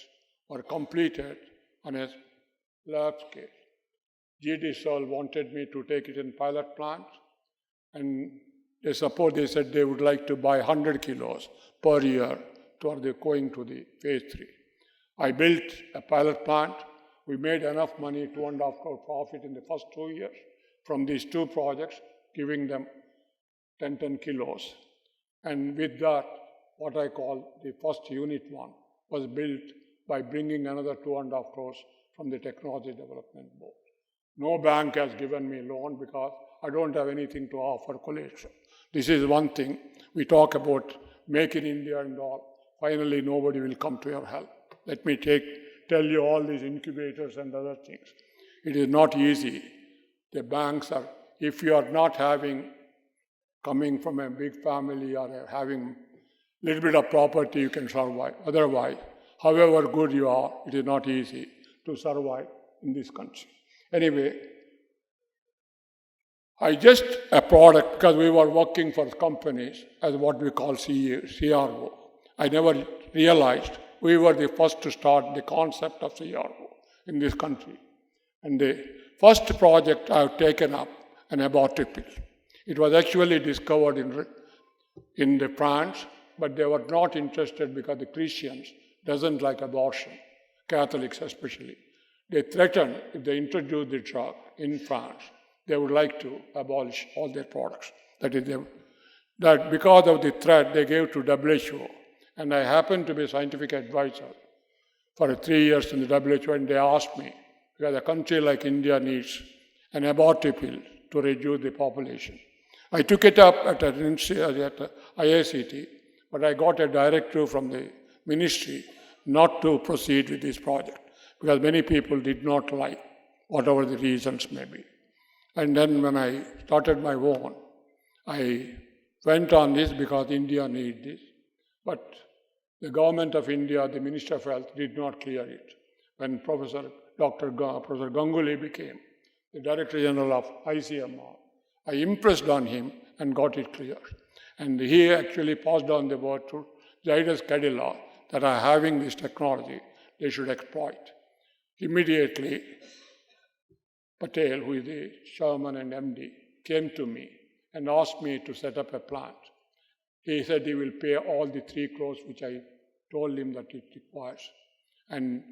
were completed on a lab scale. G.D. Searle wanted me to take it in pilot plant, and they said they would like to buy 100 kilos per year toward going to the phase 3. I built a pilot plant. We made enough money, 2.5 crore profit in the first 2 years from these 2 projects, giving them 10 kilos. And with that, what I call the first unit 1 was built by bringing another 2.5 crores from the Technology Development Board. No bank has given me loan because I don't have anything to offer collateral. This is one thing. We talk about make in India and all. Finally, nobody will come to your help. Let me tell you all these incubators and other things. It is not easy. The banks are, if you are not coming from a big family or having a little bit of property, you can survive. Otherwise, however good you are, it is not easy to survive in this country. Anyway, a product, because we were working for companies as what we call CRO. I never realized we were the first to start the concept of CRO in this country. And the first project I have taken up, an abortive pill. It was actually discovered in the France, but they were not interested because the Christians doesn't like abortion, Catholics especially. They threatened if they introduce the drug in France, they would like to abolish all their products. That because of the threat they gave to WHO. And I happened to be a scientific advisor for 3 years in the WHO, and they asked me, because a country like India needs an abortive pill to reduce the population. I took it up at IICT, but I got a directive from the ministry not to proceed with this project, because many people did not like, whatever the reasons may be. And then when I started my own, I went on this because India needs this. But the government of India, the Minister of Health, did not clear it. When Professor Ganguly became the Director General of ICMR, I impressed on him and got it cleared. And he actually passed on the word to Zydus Cadila that are having this technology, they should exploit. Immediately, Patel, who is the chairman and MD, came to me and asked me to set up a plant. He said he will pay all the 3 crores which I told him that it requires. And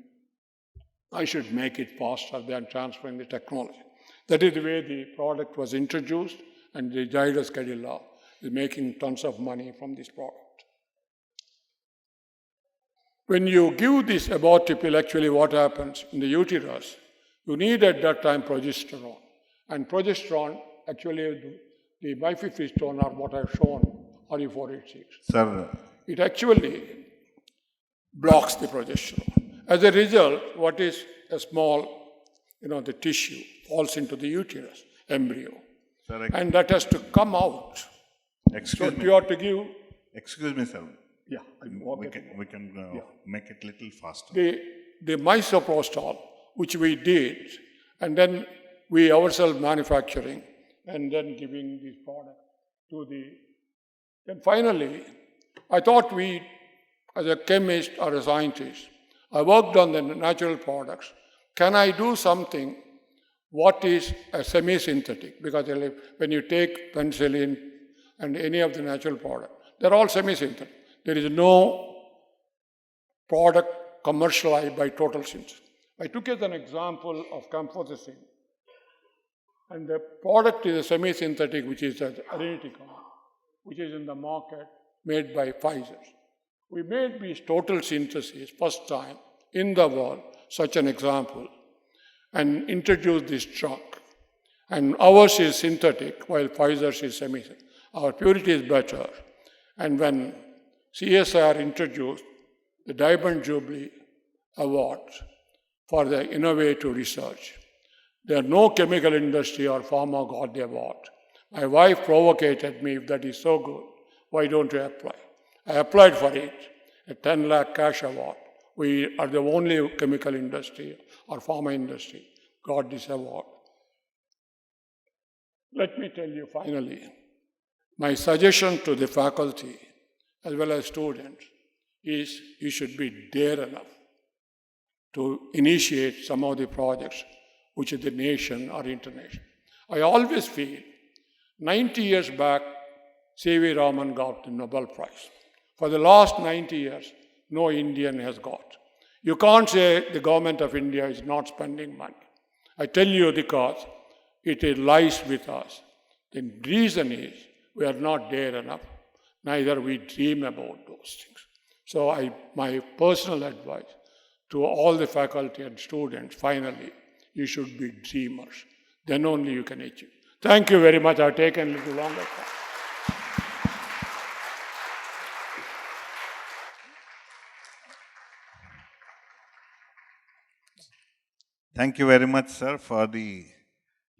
I should make it faster than transferring the technology. That is the way the product was introduced, and the Zydus Cadila is making tons of money from this product. When you give this abortive pill, actually what happens in the uterus, you need at that time progesterone. And progesterone, actually the bifidobacterium are what I've shown, RE486. Sir, It actually blocks the progesterone. As a result, what is a small, the tissue falls into the uterus, embryo. sir, And that has to come out. So excuse me. you have to give, Excuse me, sir. yeah, We can make it little faster. the misoprostol, which we did, and then we ourselves manufacturing, and then giving this product to the... Then finally, I thought we, as a chemist or a scientist, I worked on the natural products. Can I do something what is a semi-synthetic? Because when you take penicillin and any of the natural products, they're all semi-synthetic. There is no product commercialized by total synthesis. I took as an example of camphocycine. And the product is a semi-synthetic, which is an Arineticon, which is in the market, made by Pfizer. We made this total synthesis first time in the world, such an example, and introduced this drug. And ours is synthetic, while Pfizer's is semi-synthetic. Our purity is better. And when CSIR introduced the Diamond Jubilee Award for the innovative research, there no chemical industry or pharma got the award. My wife provocated me, if that is so good, why don't you apply? I applied for it, a 10 lakh cash award. We are the only chemical industry or pharma industry got this award. Let me tell you finally, my suggestion to the faculty as well as students is you should be dare enough to initiate some of the projects which is the nation or international. I always feel 90 years back, C.V. Raman got the Nobel Prize. For the last 90 years, no Indian has got. You can't say the government of India is not spending money. I tell you because it lies with us. The reason is we are not dare enough, neither we dream about those things. So my personal advice to all the faculty and students, finally, you should be dreamers. Then only you can achieve. Thank you very much. I've taken a little longer time. Thank you very much, sir, for the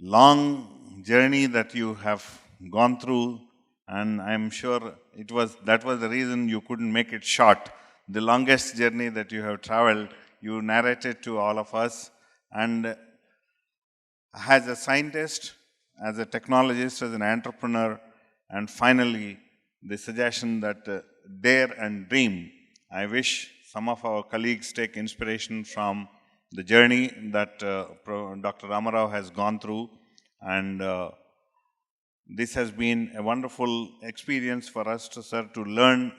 long journey that you have gone through, and I'm sure that was the reason you couldn't make it short. The longest journey that you have traveled, you narrated to all of us, and as a scientist, as a technologist, as an entrepreneur, and finally the suggestion that dare and dream. I wish some of our colleagues take inspiration from the journey that Dr. Rama Rao has gone through, and this has been a wonderful experience for us, sir, to learn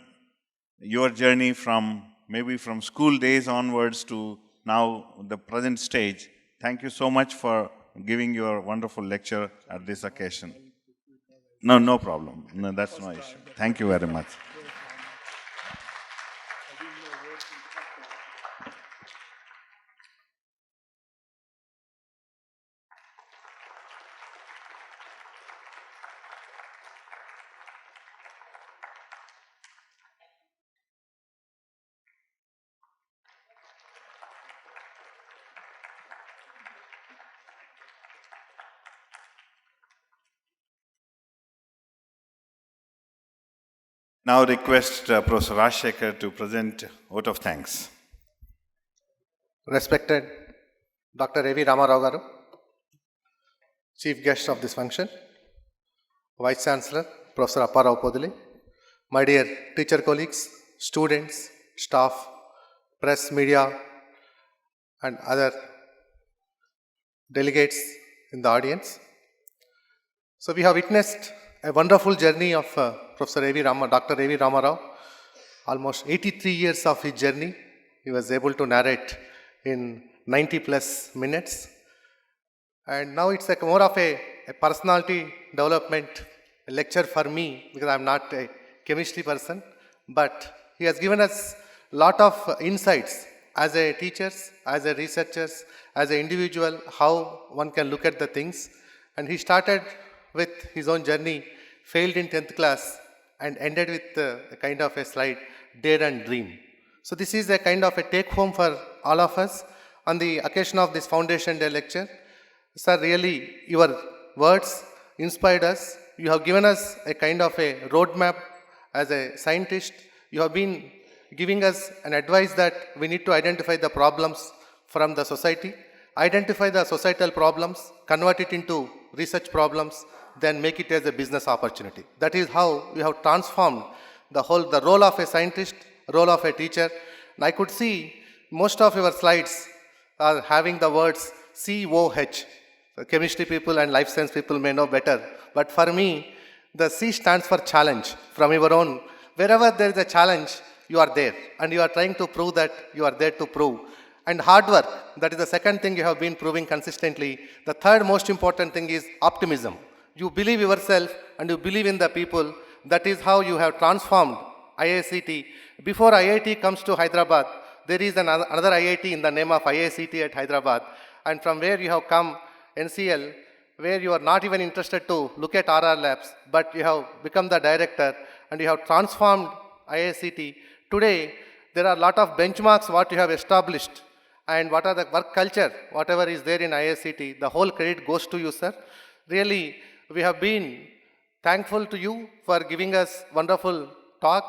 your journey from maybe from school days onwards to now the present stage. Thank you so much for giving your wonderful lecture at this occasion. No problem. No, that's no issue. Thank you very much. Now request Professor Shekhar to present vote of thanks. Respected Dr. A.V. Rama Rao garu, Chief Guest of this function, Vice-Chancellor, Professor Appa Rao Podile, my dear teacher colleagues, students, staff, press, media, and other delegates in the audience. So we have witnessed a wonderful journey of Professor A.V. Rama, Dr. A.V. Rama Rao. Almost 83 years of his journey, he was able to narrate in 90 plus minutes. And now it's more of a personality development lecture for me, because I'm not a chemistry person, but he has given us a lot of insights as a teachers, as a researchers, as an individual, how one can look at the things. And he started with his own journey, failed in 10th class, and ended with a kind of a slide, dare and dream. So this is a kind of a take home for all of us on the occasion of this Foundation Day lecture. Sir, really your words inspired us. You have given us a kind of a roadmap as a scientist. You have been giving us an advice that we need to identify the problems from the society, identify the societal problems, convert it into research problems, then make it as a business opportunity. That is how we have transformed the role of a scientist, role of a teacher. And I could see most of your slides are having the words COH. The chemistry people and life science people may know better. But for me, the C stands for challenge. From your own, wherever there is a challenge, you are there. And you are trying to prove that you are there to prove. And hard work, that is the second thing you have been proving consistently. The third most important thing is optimism. You believe yourself and you believe in the people. That is how you have transformed IICT. Before IIT comes to Hyderabad, there is another IIT in the name of IICT at Hyderabad. And from where you have come, NCL, where you are not even interested to look at RR labs, but you have become the director and you have transformed IICT. Today, there are a lot of benchmarks what you have established and what are the work culture, whatever is there in IICT, the whole credit goes to you, sir. Really, we have been thankful to you for giving us wonderful talk.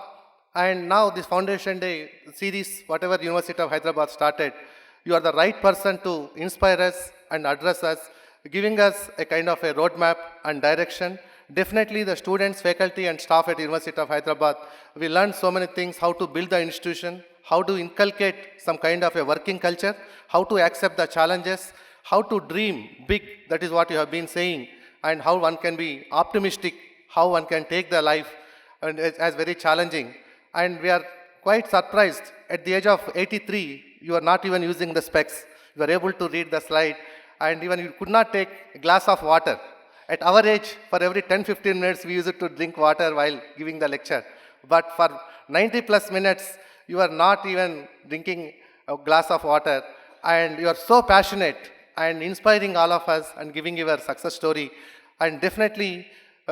And now this Foundation Day series, whatever University of Hyderabad started, you are the right person to inspire us and address us, giving us a kind of a roadmap and direction. Definitely the students, faculty and staff at University of Hyderabad, we learned so many things, how to build the institution, how to inculcate some kind of a working culture, how to accept the challenges, how to dream big, that is what you have been saying, and how one can be optimistic, how one can take the life and as very challenging. And we are quite surprised, at the age of 83, you are not even using the specs. You are able to read the slide, and even you could not take a glass of water. At our age, for every 10-15 minutes, we used to drink water while giving the lecture. But for 90 plus minutes, you are not even drinking a glass of water, and you are so passionate and inspiring all of us and giving your success story. And definitely,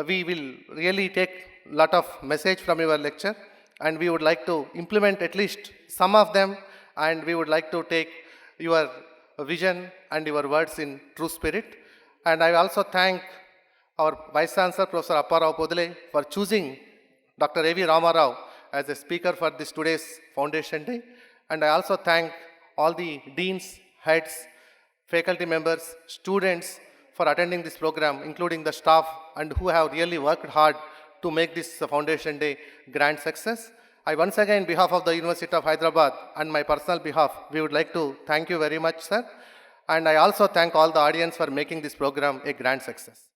we will really take a lot of message from your lecture, and we would like to implement at least some of them, and we would like to take your vision and your words in true spirit. And I also thank our Vice-Chancellor, Professor Appa Rao Podile, for choosing Dr. A.V. Rama Rao as a speaker for this today's Foundation Day. And I also thank all the deans, heads, faculty members, students for attending this program, including the staff, and who have really worked hard to make this Foundation Day grand success. I once again, on behalf of the University of Hyderabad and my personal behalf, we would like to thank you very much, sir. And I also thank all the audience for making this program a grand success.